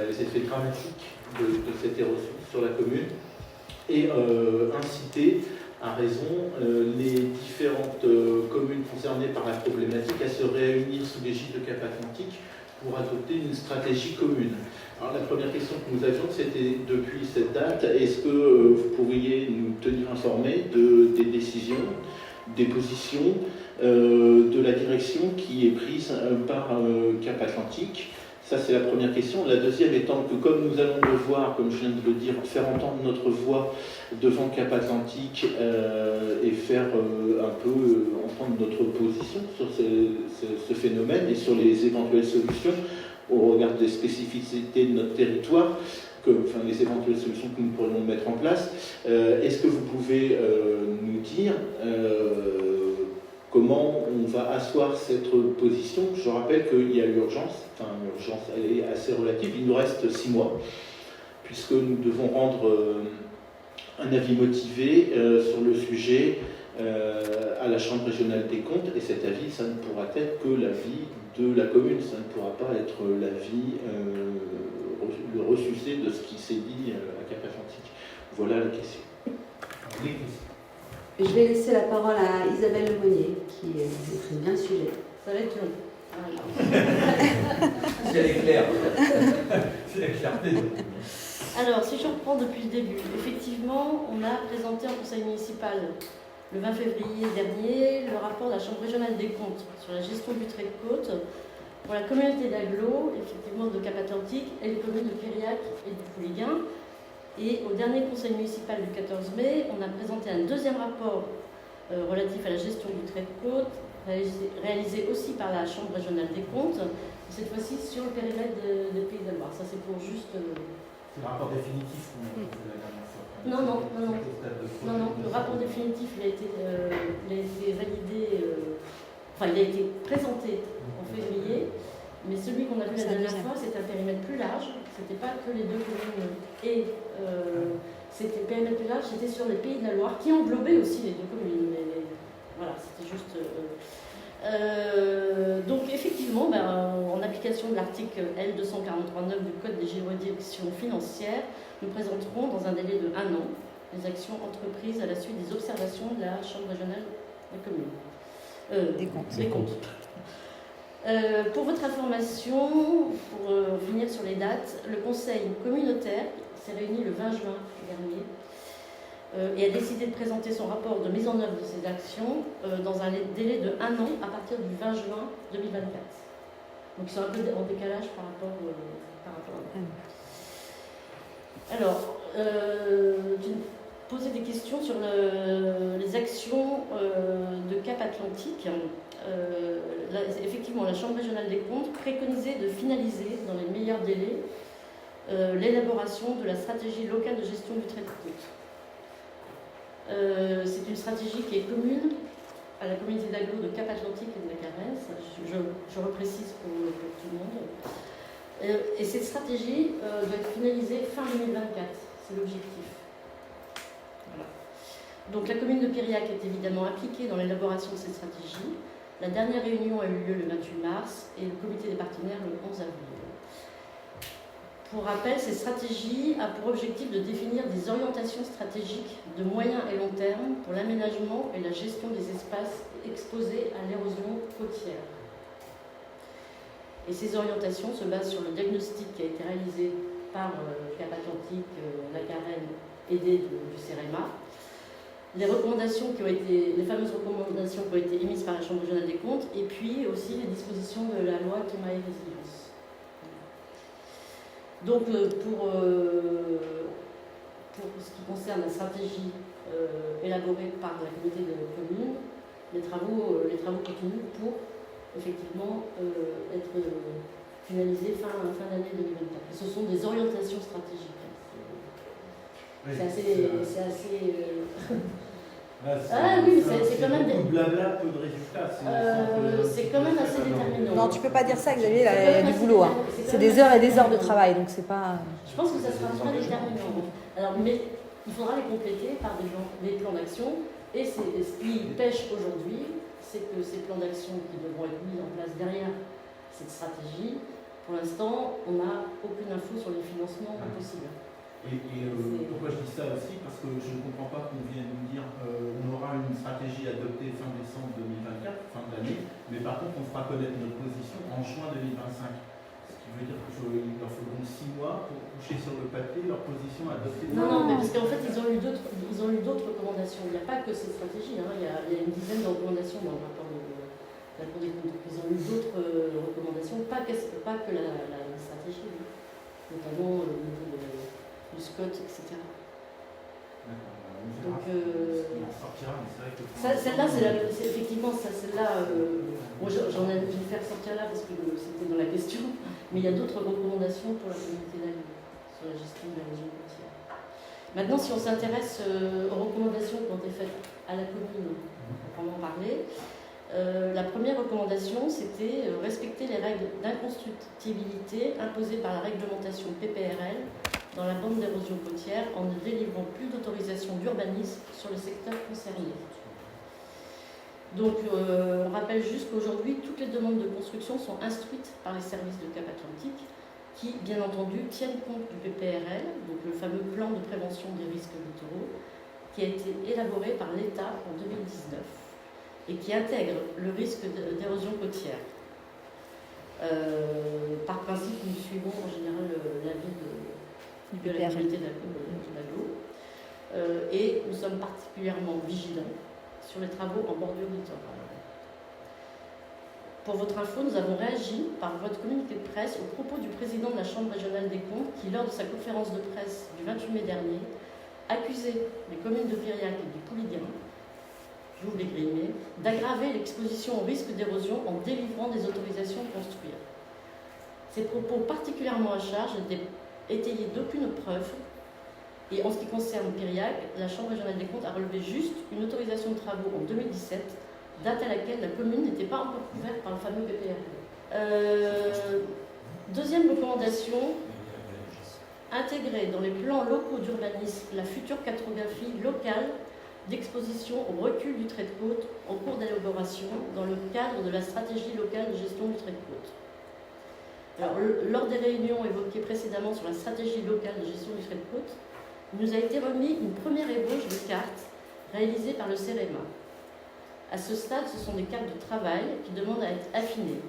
les effets dramatiques de cette érosion sur la commune, et incité à raison les différentes communes concernées par la problématique à se réunir sous l'égide de Cap Atlantique pour adopter une stratégie commune. Alors la première question que nous avions, c'était depuis cette date, est-ce que vous pourriez nous tenir informés des décisions, des positions de la direction qui est prise par Cap Atlantique? Ça, c'est la première question. La deuxième étant que, comme nous allons devoir, comme je viens de le dire, faire entendre notre voix devant Cap Atlantique et faire un peu entendre notre position sur ce phénomène et sur les éventuelles solutions au regard des spécificités de notre territoire, les éventuelles solutions que nous pourrions mettre en place. Est-ce que vous pouvez nous dire comment on va asseoir cette position? Je rappelle qu'il y a l'urgence, l'urgence elle est assez relative, il nous reste 6 mois, puisque nous devons rendre un avis motivé sur le sujet à la Chambre régionale des comptes, et cet avis, ça ne pourra être que l'avis de la commune, ça ne pourra pas être l'avis, le ressuscité de ce qui s'est dit à Cap Atlantique. Voilà la question. Je vais laisser la parole à Isabelle Lemonnier, qui maîtrise bien le sujet. Ça va être long. Si elle est claire. C'est la clarté. Alors, si je reprends depuis le début, effectivement, on a présenté en conseil municipal le 20 février dernier le rapport de la Chambre régionale des comptes sur la gestion du trait de côte pour la communauté d'Aglo, effectivement de Cap Atlantique, et les communes de Périac et du Pouliguen. Et au dernier conseil municipal du 14 mai, on a présenté un deuxième rapport relatif à la gestion du trait de côte, réalisé aussi par la Chambre régionale des comptes, cette fois-ci sur le périmètre des Pays de la Loire. Ça, c'est pour juste... C'est le rapport définitif qu'on a fait la dernière fois. Non, le rapport définitif, il a été validé, il a été présenté en février, mais celui qu'on a vu la dernière fois, c'était un périmètre plus large, c'était pas que les deux communes, et c'était le périmètre plus large, c'était sur les Pays de la Loire, qui englobaient aussi les deux communes, mais voilà, c'était juste... donc effectivement, en application de l'article L243.9 du Code des juridictions financières, nous présenterons dans un délai de 1 an les actions entreprises à la suite des observations de la Chambre régionale des communes. Des comptes. Pour votre information, pour finir sur les dates, le conseil communautaire s'est réuni le 20 juin dernier et a décidé de présenter son rapport de mise en œuvre de ces actions dans un délai de 1 an à partir du 20 juin 2024. Donc ils sont un peu en décalage par rapport à... Alors, tu posais des questions sur les actions de Cap Atlantique. Effectivement, la Chambre régionale des comptes préconisait de finaliser dans les meilleurs délais l'élaboration de la stratégie locale de gestion du trait de côte. C'est une stratégie qui est commune à la communauté d'Aglo de Cap Atlantique et de la Caresse. Je reprécise pour tout le monde. Et cette stratégie doit être finalisée fin 2024, c'est l'objectif. Voilà. Donc la commune de Périac est évidemment impliquée dans l'élaboration de cette stratégie. La dernière réunion a eu lieu le 28 mars et le comité des partenaires le 11 avril. Pour rappel, cette stratégie a pour objectif de définir des orientations stratégiques de moyen et long terme pour l'aménagement et la gestion des espaces exposés à l'érosion côtière. Et ces orientations se basent sur le diagnostic qui a été réalisé par Cap Atlantique, la Carène, aidé du CEREMA. Les recommandations les fameuses recommandations qui ont été émises par la Chambre régionale des comptes, et puis aussi les dispositions de la loi Climat et Résilience. Donc pour ce qui concerne la stratégie élaborée par la communauté de communes, les travaux continuent pour effectivement être finalisé fin d'année 2024. Et ce sont des orientations stratégiques. C'est assez. Ah oui, c'est quand même des. Beaucoup de blabla, peu de résultats. C'est quand même assez déterminant. Non, tu peux pas dire ça, Xavier, il y a du boulot. Hein. C'est des heures et des heures de travail, donc c'est pas. Je pense que ça sera très déterminant. Alors, mais il faudra les compléter par des plans d'action. Et ce qui pêche aujourd'hui, c'est que ces plans d'action qui devront être mis en place derrière cette stratégie, pour l'instant, on n'a aucune info sur les financements possibles. Pourquoi je dis ça aussi? Parce que je ne comprends pas qu'on vienne nous dire on aura une stratégie adoptée fin décembre 2024, fin de l'année, mais par contre on fera connaître notre position en juin 2025. Ce qui veut dire qu'il leur faudront 6 mois pour coucher sur le papier leur position adoptée. Non, mais parce qu'en fait ils ont eu d'autres recommandations. Il n'y a pas que ces stratégies, hein. Il y a une dizaine de recommandations dans le rapport de la Cour des comptes. Ils ont eu d'autres recommandations, pas que la stratégie, notamment du SCOT, etc. Donc, celle-là, c'est effectivement celle-là. Moi, je vais faire sortir là parce que c'était dans la question, mais il y a d'autres recommandations pour la communauté d'amis sur la gestion de la région côtière. Maintenant, si on s'intéresse aux recommandations qui ont été faites à la commune, pour en parler, la première recommandation, c'était respecter les règles d'inconstructibilité imposées par la réglementation PPRL dans la bande d'érosion côtière en ne délivrant plus d'autorisation d'urbanisme sur le secteur concerné. Donc, on rappelle juste qu'aujourd'hui, toutes les demandes de construction sont instruites par les services de Cap Atlantique qui, bien entendu, tiennent compte du PPRL, donc le fameux plan de prévention des risques littoraux, qui a été élaboré par l'État en 2019 et qui intègre le risque d'érosion côtière. Par principe, nous suivons en général l'avis de la communauté d'aglo, et nous sommes particulièrement vigilants sur les travaux en bordure littorale. Pour votre info, nous avons réagi par votre communiqué de presse aux propos du président de la Chambre régionale des comptes qui, lors de sa conférence de presse du 28 mai dernier, accusait les communes de Piriac et du Pouliguen, j'ouvre les guillemets, d'aggraver l'exposition au risque d'érosion en délivrant des autorisations de construire. Ces propos particulièrement à charge n'étaient étayés d'aucune preuve, et en ce qui concerne Piriac, la Chambre régionale des comptes a relevé juste une autorisation de travaux en 2017, date à laquelle la commune n'était pas encore couverte par le fameux PPRL. Deuxième recommandation, intégrer dans les plans locaux d'urbanisme la future cartographie locale d'exposition au recul du trait de côte en cours d'élaboration dans le cadre de la stratégie locale de gestion du trait de côte. Alors, lors des réunions évoquées précédemment sur la stratégie locale de gestion du trait de côte, il nous a été remis une première ébauche de cartes réalisée par le CEREMA. À ce stade, ce sont des cartes de travail qui demandent à être affinées.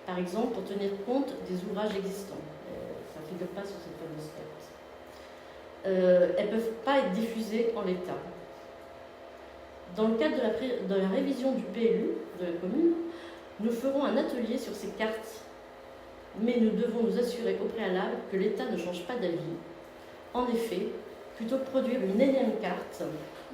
Par exemple, pour tenir compte des ouvrages existants. Ça ne figure pas sur cette fameuse carte. Elles ne peuvent pas être diffusées en l'état. Dans le cadre de la révision du PLU de la commune, nous ferons un atelier sur ces cartes, mais nous devons nous assurer au préalable que l'État ne change pas d'avis. En effet, plutôt que produire une énième carte,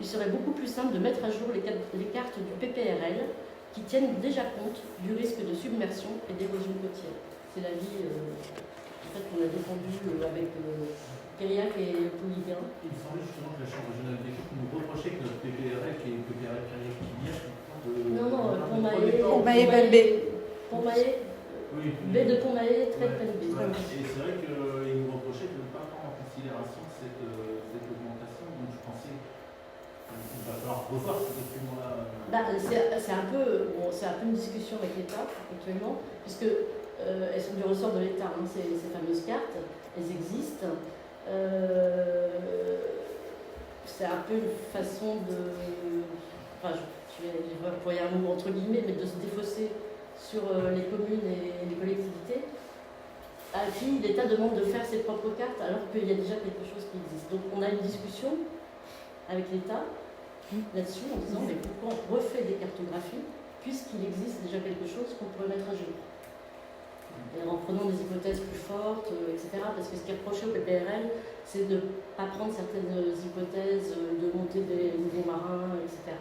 il serait beaucoup plus simple de mettre à jour les cartes du PPRL qui tiennent déjà compte du risque de submersion et d'érosion côtière. C'est l'avis qu'on a défendu avec Piriac et Pouliguen. Il me semblait justement que la Chambre régionale des comptes nous reprochait que notre PPRL, qui est le PPRL Piriac Pouliguen, Pont-Maé, B. Pont-Maé, B de Pont-Maé, trait de peine B. Et c'est vrai qu'il nous reprochait de ne pas prendre en considération cette augmentation, donc je pensais qu'il va falloir revoir ce document-là. C'est un peu une discussion avec l'État actuellement, puisque elles sont du ressort de l'État, hein, ces fameuses cartes, elles existent. C'est un peu une façon de... Enfin, je vais employer un mot entre guillemets, mais de se défausser sur les communes et les collectivités, à qui l'État demande de faire ses propres cartes alors qu'il y a déjà quelque chose qui existe. Donc on a une discussion avec l'État là-dessus en disant mais pourquoi on refait des cartographies puisqu'il existe déjà quelque chose qu'on pourrait mettre à jour. Et en prenant des hypothèses plus fortes, etc. Parce que ce qui est reproché au PPRL, c'est de ne pas prendre certaines hypothèses de montée des niveaux marins, etc.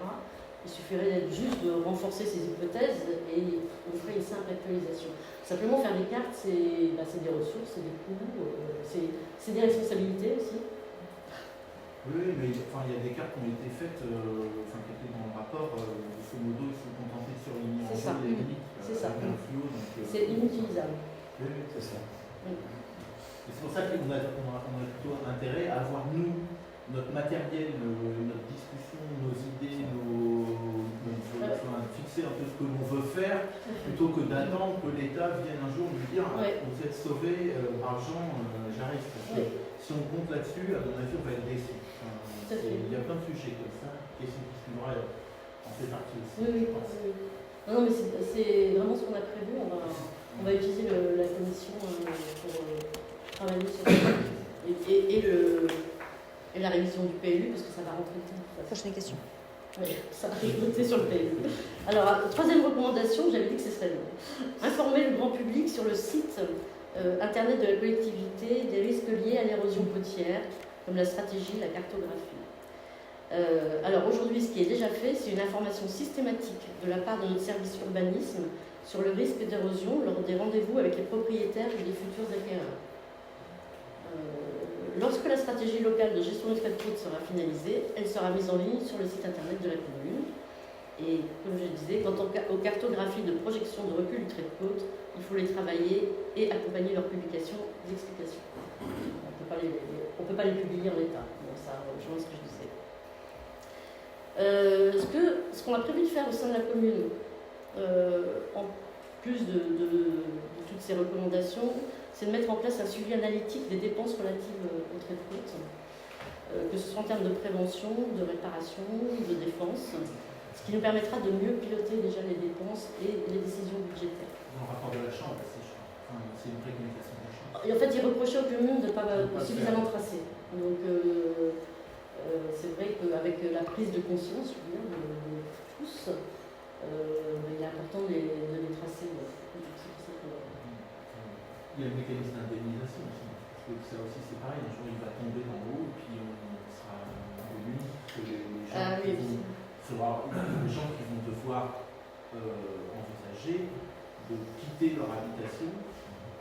Il suffirait juste de renforcer ces hypothèses et on ferait une simple actualisation. Simplement faire des cartes, c'est des ressources, c'est des coûts, c'est des responsabilités aussi. Oui, mais enfin, il y a des cartes qui ont été faites, qui étaient dans le rapport, grosso modo, ils sont contentés de surligner en C'est ça. jaune les limites, C'est ça. avec un fluo. C'est inutilisable. Oui, C'est ça. Oui. Et c'est pour ça qu'on a plutôt intérêt à avoir, nous, notre matériel, notre discussion, nos idées, fixer un peu ce que l'on veut faire, plutôt que d'attendre que l'État vienne un jour nous dire vous êtes sauvé, argent, j'arrive. Parce que si on compte là-dessus, à mon avis, on va être déçu. Il y a plein de sujets comme ça, et c'est qui en fait partie aussi. Oui, oui. Non, mais c'est vraiment ce qu'on a prévu. On va utiliser la commission pour travailler sur ça. Et la révision du PLU, parce que ça va rentrer dedans. Prochaine question. Oui, ça va rajouter sur le PLU. Alors, troisième recommandation, j'avais dit que ce serait long. Informer le grand public sur le site internet de la collectivité des risques liés à l'érosion côtière, comme la stratégie, la cartographie. Alors aujourd'hui, ce qui est déjà fait, c'est une information systématique de la part de notre service urbanisme sur le risque d'érosion lors des rendez-vous avec les propriétaires et les futurs acquéreurs. Lorsque la stratégie locale de gestion des traits de côte sera finalisée, elle sera mise en ligne sur le site internet de la commune. Et comme je le disais, quant aux cartographies de projection de recul du trait de côte, il faut les travailler et accompagner leur publication d'explications. On ne peut pas les publier en l'état. Bon, ça rejoint ce que je disais. Ce qu'on a prévu de faire au sein de la commune, en plus de toutes ces recommandations, c'est de mettre en place un suivi analytique des dépenses relatives au trait de côte, que ce soit en termes de prévention, de réparation, de défense, ce qui nous permettra de mieux piloter déjà les dépenses et les décisions budgétaires. Dans le rapport de la Chambre, c'est une préconisation de la Chambre. Et en fait, il reprochait aux communes de ne pas suffisamment tracer. Donc, c'est vrai qu'avec la prise de conscience, je veux dire, de tous, il est important de les tracer. Il y a le mécanisme d'indemnisation aussi, parce que ça aussi c'est pareil, un jour il va tomber en haut et puis on sera revenu. Les gens qui vont devoir envisager de quitter leur habitation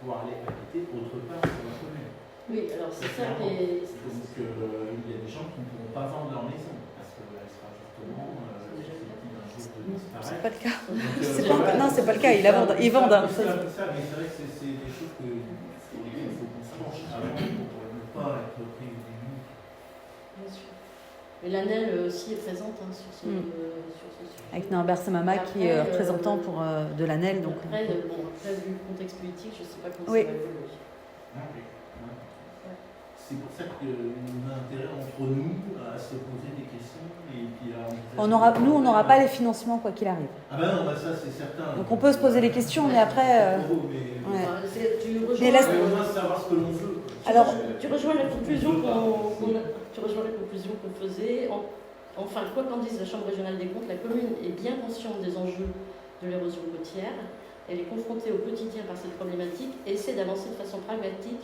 pour aller habiter autre part sur la commune. Oui, alors c'est ça qui est. Donc il y a des gens qui ne pourront pas vendre leur maison parce qu'elle sera justement susceptible un jour de disparaître. C'est pas le cas. Donc, Non, c'est pas le cas, ils vendent. Mais c'est vrai que c'est des choses sur lesquelles il faut qu'on se penche avant pour ne pas être pris au début. Bien sûr. Mais l'ANEL aussi est présente sur ce sujet. Avec Norbert Samama qui est représentant de l'ANEL. Donc, après, vu le contexte politique, je ne sais pas comment oui. ça va évoluer. C'est pour ça qu'on a intérêt entre nous à se poser des questions et puis à on n'aura pas les financements quoi qu'il arrive. Ah ben non, ça c'est certain. Donc on peut se poser les questions, mais après. Tu rejoins savoir ce que l'on veut. Alors, tu rejoins la conclusion qu'on faisait. Enfin, quoi qu'en dise la Chambre régionale des comptes, la commune est bien consciente des enjeux de l'érosion côtière. Elle est confrontée au quotidien par cette problématique et essaie d'avancer de façon pragmatique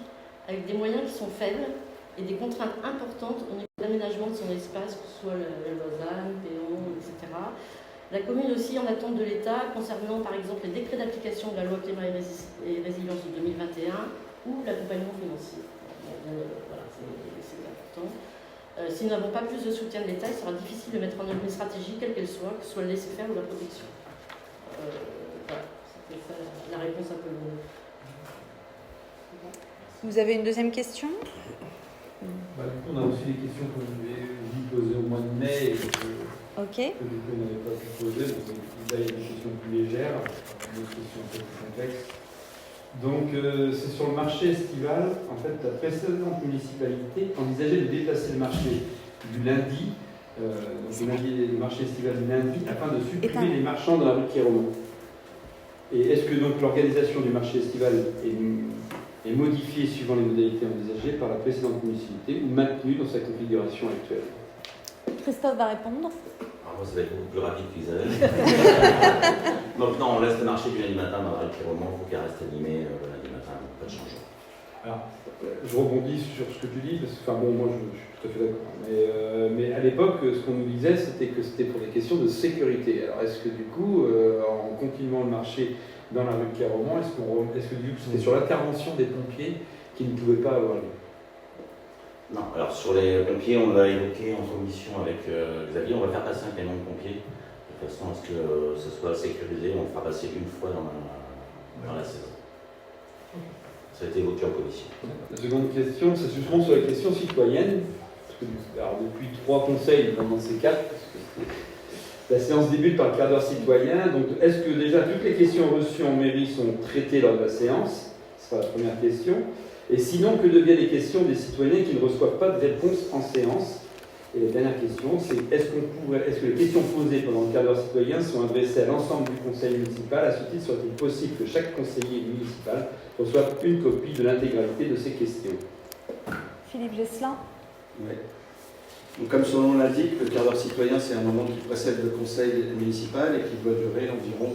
avec des moyens qui sont faibles et des contraintes importantes au niveau de l'aménagement de son espace, que ce soit la Lausanne, Péon, etc. La commune aussi en attente de l'État concernant par exemple les décrets d'application de la loi climat et résilience de 2021 ou l'accompagnement financier. Voilà, c'est important. Si nous n'avons pas plus de soutien de l'État, il sera difficile de mettre en œuvre une stratégie, quelle qu'elle soit, que ce soit le laisser-faire ou la protection. Voilà, c'était ça la réponse un peu longue. Vous avez une deuxième question ? Du coup, on a aussi des questions que je vais vous poser au mois de mai et que du coup on n'avait pas pu poser. Donc là, il y a des questions plus légères, des questions un peu plus complexes. Donc, c'est sur le marché estival. En fait, la précédente municipalité envisageait de déplacer le marché du lundi, le marché estival du lundi, afin de supprimer les marchands dans la rue de Quéroman. Et est-ce que donc l'organisation du marché estival est modifiée suivant les modalités envisagées par la précédente municipalité ou maintenue dans sa configuration actuelle? Christophe va répondre. Alors moi, ça va être beaucoup plus rapide qu'Isabelle. Donc non, on laisse le marché du lundi matin dans la rue de Quéroman, il faut qu'elle reste animée le lundi matin, pas de changement. Alors, je rebondis sur ce que tu dis, parce que, enfin bon, moi je suis tout à fait d'accord. Mais à l'époque, ce qu'on nous disait, c'était que c'était pour des questions de sécurité. Alors est-ce que du coup, en continuant le marché dans la rue de Pierre-Roman, est-ce que du coup c'était sur l'intervention des pompiers qui ne pouvaient pas avoir lieu? Non, alors sur les pompiers, on l'a évoqué en commission avec Xavier, on va faire passer un camion de pompiers, de façon à ce que ce soit sécurisé, on le fera passer une fois dans la saison. Ça a été évoqué en commission. La seconde question, c'est justement sur la question citoyenne. Alors, depuis 3 conseils, dans ces 4, parce que la séance débute par le quart d'heure citoyen. Donc, est-ce que déjà toutes les questions reçues en mairie sont traitées lors de la séance? Ce sera la première question. Et sinon, que deviennent les questions des citoyens qui ne reçoivent pas de réponse en séance? Et la dernière question, c'est est-ce que les questions posées pendant le quart d'heure citoyen sont adressées à l'ensemble du conseil municipal? À ce titre, serait-il possible que chaque conseiller municipal reçoive une copie de l'intégralité de ces questions? Philippe Gesselin. Oui. Donc, comme son nom l'indique, le quart d'heure citoyen, c'est un moment qui précède le conseil municipal et qui doit durer environ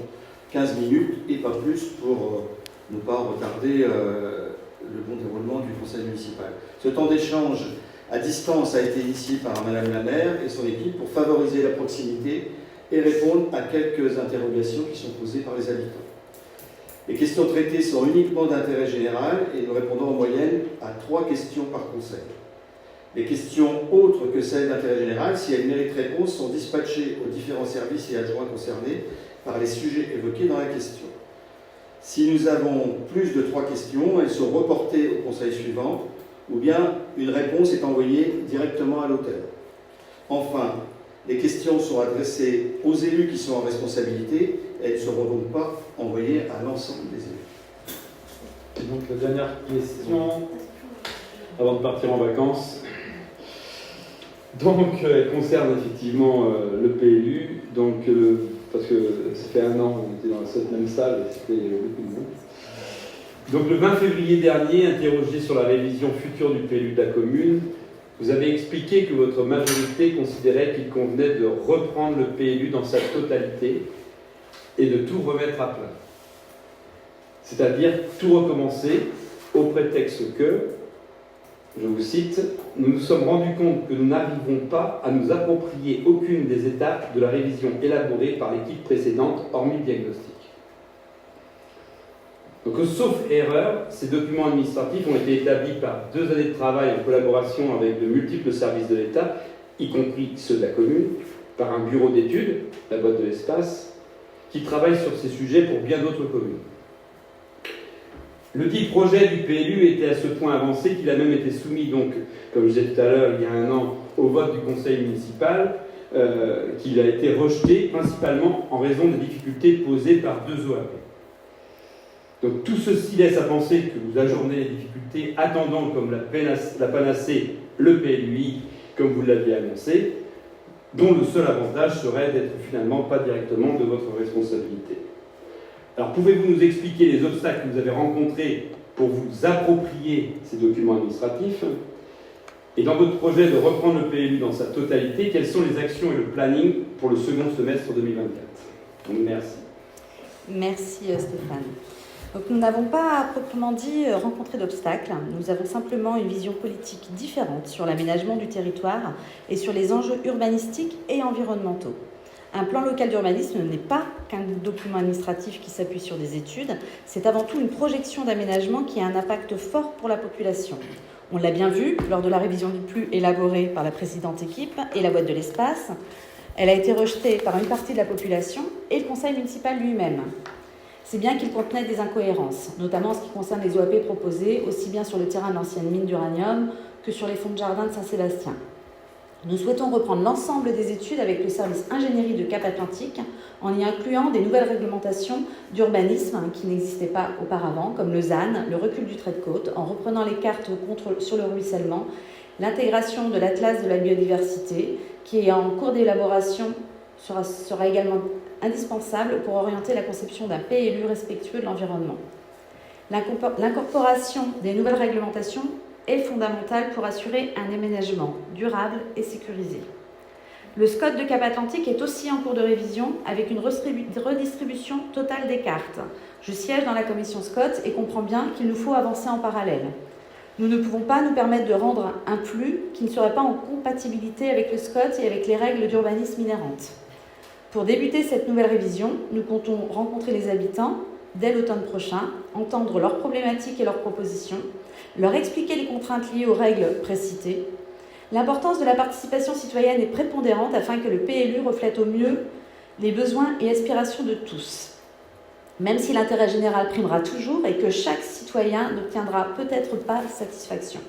15 minutes et pas plus pour ne pas retarder le bon déroulement du conseil municipal. Ce temps d'échange à distance a été initié par Madame la maire et son équipe pour favoriser la proximité et répondre à quelques interrogations qui sont posées par les habitants. Les questions traitées sont uniquement d'intérêt général et nous répondons en moyenne à 3 questions par conseil. Les questions autres que celles d'intérêt général, si elles méritent réponse, sont dispatchées aux différents services et adjoints concernés par les sujets évoqués dans la question. Si nous avons plus de 3 questions, elles sont reportées au conseil suivant, ou bien une réponse est envoyée directement à l'auteur. Enfin, les questions sont adressées aux élus qui sont en responsabilité, et elles ne seront donc pas envoyées à l'ensemble des élus. Et donc la dernière question, avant de partir en vacances, donc elle concerne effectivement le PLU, donc, parce que ça fait 1 an qu'on était dans cette même salle et c'était beaucoup de monde. Donc le 20 février dernier, interrogé sur la révision future du PLU de la commune, vous avez expliqué que votre majorité considérait qu'il convenait de reprendre le PLU dans sa totalité et de tout remettre à plat. C'est-à-dire tout recommencer au prétexte que, je vous cite, « Nous nous sommes rendus compte que nous n'arrivons pas à nous approprier aucune des étapes de la révision élaborée par l'équipe précédente, hormis le diagnostic. » Donc, sauf erreur, ces documents administratifs ont été établis par 2 années de travail en collaboration avec de multiples services de l'État, y compris ceux de la commune, par un bureau d'études, la boîte de l'espace, qui travaille sur ces sujets pour bien d'autres communes. Le dit projet du PLU était à ce point avancé qu'il a même été soumis, donc, comme je disais tout à l'heure, il y a 1 an, au vote du conseil municipal, qu'il a été rejeté principalement en raison des difficultés posées par 2 OAP. Donc tout ceci laisse à penser que vous ajournez les difficultés, attendant comme la panacée le PLUI, comme vous l'aviez annoncé, dont le seul avantage serait d'être finalement pas directement de votre responsabilité. Alors pouvez-vous nous expliquer les obstacles que vous avez rencontrés pour vous approprier ces documents administratifs? Et dans votre projet de reprendre le PLU dans sa totalité, quelles sont les actions et le planning pour le second semestre 2024? Donc merci. Merci Stéphane. Donc, nous n'avons pas, proprement dit, rencontré d'obstacles. Nous avons simplement une vision politique différente sur l'aménagement du territoire et sur les enjeux urbanistiques et environnementaux. Un plan local d'urbanisme n'est pas qu'un document administratif qui s'appuie sur des études, c'est avant tout une projection d'aménagement qui a un impact fort pour la population. On l'a bien vu lors de la révision du PLU élaborée par la précédente équipe et la boîte de l'espace. Elle a été rejetée par une partie de la population et le conseil municipal lui-même. C'est bien qu'il contenait des incohérences, notamment en ce qui concerne les OAP proposés, aussi bien sur le terrain de l'ancienne mine d'uranium que sur les fonds de jardin de Saint-Sébastien. Nous souhaitons reprendre l'ensemble des études avec le service ingénierie de Cap-Atlantique, en y incluant des nouvelles réglementations d'urbanisme qui n'existaient pas auparavant, comme le ZAN, le recul du trait de côte, en reprenant les cartes sur le ruissellement, l'intégration de l'Atlas de la biodiversité, qui est en cours d'élaboration, sera également indispensable pour orienter la conception d'un PLU respectueux de l'environnement. L'incorporation des nouvelles réglementations est fondamentale pour assurer un aménagement durable et sécurisé. Le SCOT de Cap-Atlantique est aussi en cours de révision avec une redistribution totale des cartes. Je siège dans la commission SCOT et comprends bien qu'il nous faut avancer en parallèle. Nous ne pouvons pas nous permettre de rendre un plus qui ne serait pas en compatibilité avec le SCOT et avec les règles d'urbanisme inhérentes. Pour débuter cette nouvelle révision, nous comptons rencontrer les habitants dès l'automne prochain, entendre leurs problématiques et leurs propositions, leur expliquer les contraintes liées aux règles précitées. L'importance de la participation citoyenne est prépondérante afin que le PLU reflète au mieux les besoins et aspirations de tous. Même si l'intérêt général primera toujours et que chaque citoyen n'obtiendra peut-être pas satisfaction.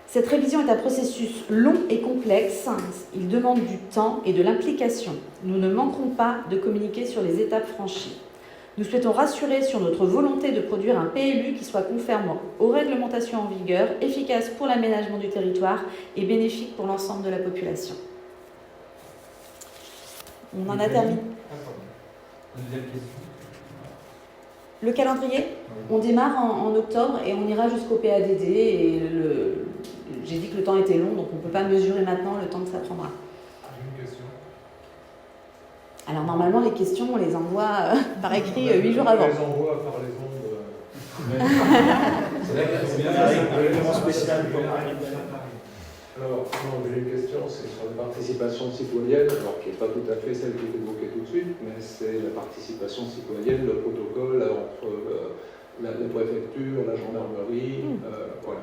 Cette révision est un processus long et complexe. Il demande du temps et de l'implication. Nous ne manquerons pas de communiquer sur les étapes franchies. Nous souhaitons rassurer sur notre volonté de produire un PLU qui soit conforme aux réglementations en vigueur, efficace pour l'aménagement du territoire et bénéfique pour l'ensemble de la population. On en a terminé. Deuxième question. Le calendrier, on démarre en octobre et on ira jusqu'au PADD. Et j'ai dit que le temps était long, donc on ne peut pas mesurer maintenant le temps que ça prendra. J'ai une question. Alors normalement, les questions, on les envoie par écrit 8 jours avant. On les envoie par les ondes. C'est un règlement spécial pour Alors, non, j'ai une question, c'est sur la participation citoyenne, alors qui n'est pas tout à fait celle qui est évoquée tout de suite, mais c'est la participation citoyenne, le protocole entre la préfecture, la gendarmerie, voilà.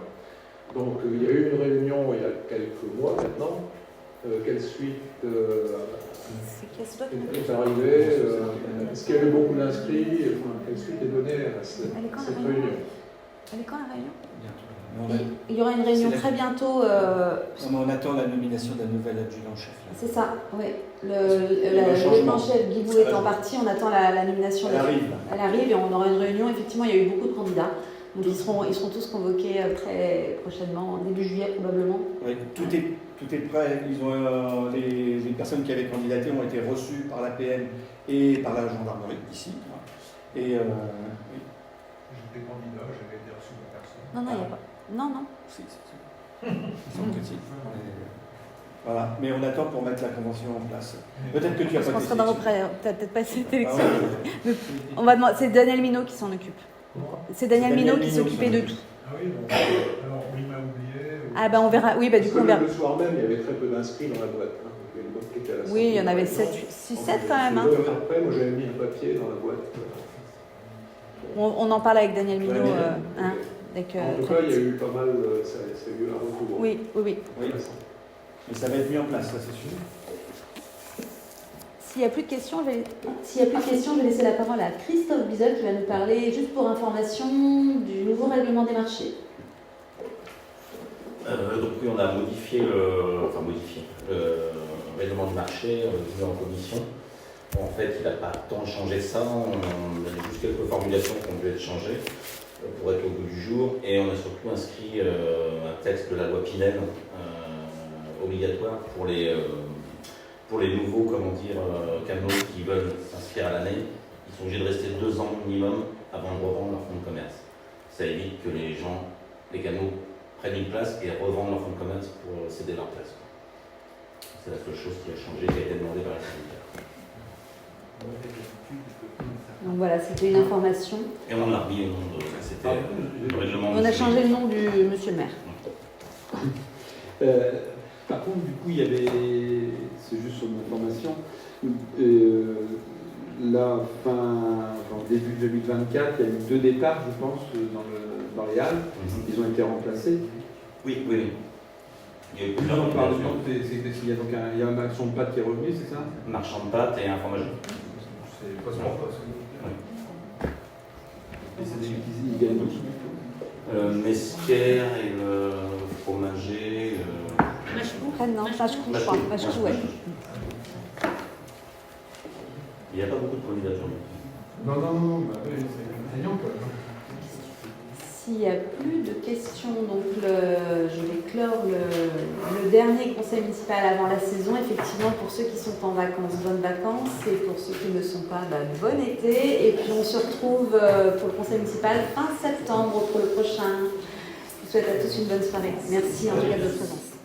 Donc, il y a eu une réunion il y a quelques mois maintenant. Quelle suite est arrivée Est-ce qu'il y a eu beaucoup d'inscrits Quelle suite est donnée à cette réunion? Elle est quand la réunion? Il y aura une réunion très bientôt. On attend la nomination d'un nouvel adjudant-chef. C'est ça, oui. L'adjudant-chef Guibou est en partie, on attend la nomination. Elle arrive et on aura une réunion. Effectivement, il y a eu beaucoup de candidats. Donc ils seront tous convoqués très prochainement, début juillet probablement. Oui, tout est prêt. Ils ont, les personnes qui avaient candidaté ont été reçues par l'APM et par la gendarmerie ici. Et oui. J'étais candidat, j'avais été reçu par personne. Non, il n'y a pas. Non. Si. Ils sont petits. Voilà, mais on attend pour mettre la convention en place. Peut-être que tu as pas été sélectionné. Peut-être pas cette élection. On va demander. C'est Daniel Minot qui s'en occupe. C'est Daniel Minot qui s'occupait de tout. Ah oui, donc, alors il m'a oublié. Ah ben on verra. Oui, du coup on verra. Le soir même, il y avait très peu d'inscrits dans la boîte. Oui, il y en avait 7 quand même. Hein. Après, moi j'avais mis un papier dans la boîte. On en parle avec Daniel Minot. En tout cas, il y a eu pas mal, ça a eu un retour. Oui. Mais ça va être mis en place, ça c'est sûr. S'il n'y a plus de questions, je vais laisser la parole à Christophe Bizel qui va nous parler, juste pour information, du nouveau règlement des marchés. Donc oui, on a modifié le règlement du marché venu en commission. En fait, il n'a pas tant changé ça. On a juste quelques formulations qui ont dû être changées pour être au goût du jour. Et on a surtout inscrit un texte de la loi Pinel obligatoire pour les nouveaux canaux qui veulent s'inscrire à l'année. Ils sont obligés de rester 2 ans minimum avant de revendre leur fonds de commerce. Ça évite que les canaux prennent une place et revendent leur fonds de commerce pour céder leur place. C'est la seule chose qui a changé, qui a été demandée par la syndicats. Donc voilà, c'était une information. Et on a remis au nom de... C'était le règlement... On a changé le nom du monsieur le maire. Par contre, du coup, il y avait, c'est juste sur mon information, là, début 2024, il y a eu 2 départs, je pense, dans les halles. Ils ont été remplacés. Oui. Il y a eu plusieurs il y a un marchand de pâtes qui est revenu, c'est ça? marchand de pâtes et un fromager. C'est pas sport, Et c'est des ils gagnent tous. Mesquer et le fromager... Machecou, je crois. Machecou, ouais. Il n'y a pas beaucoup de candidatures. Non, c'est gagnant quoi. S'il n'y a plus de questions, donc je vais clore le dernier conseil municipal avant la saison. Effectivement, pour ceux qui sont en vacances, bonnes vacances, et pour ceux qui ne sont pas, bon été. Et puis on se retrouve pour le conseil municipal fin septembre pour le prochain. Je vous souhaite à tous une bonne soirée. Merci en tout cas de votre présence.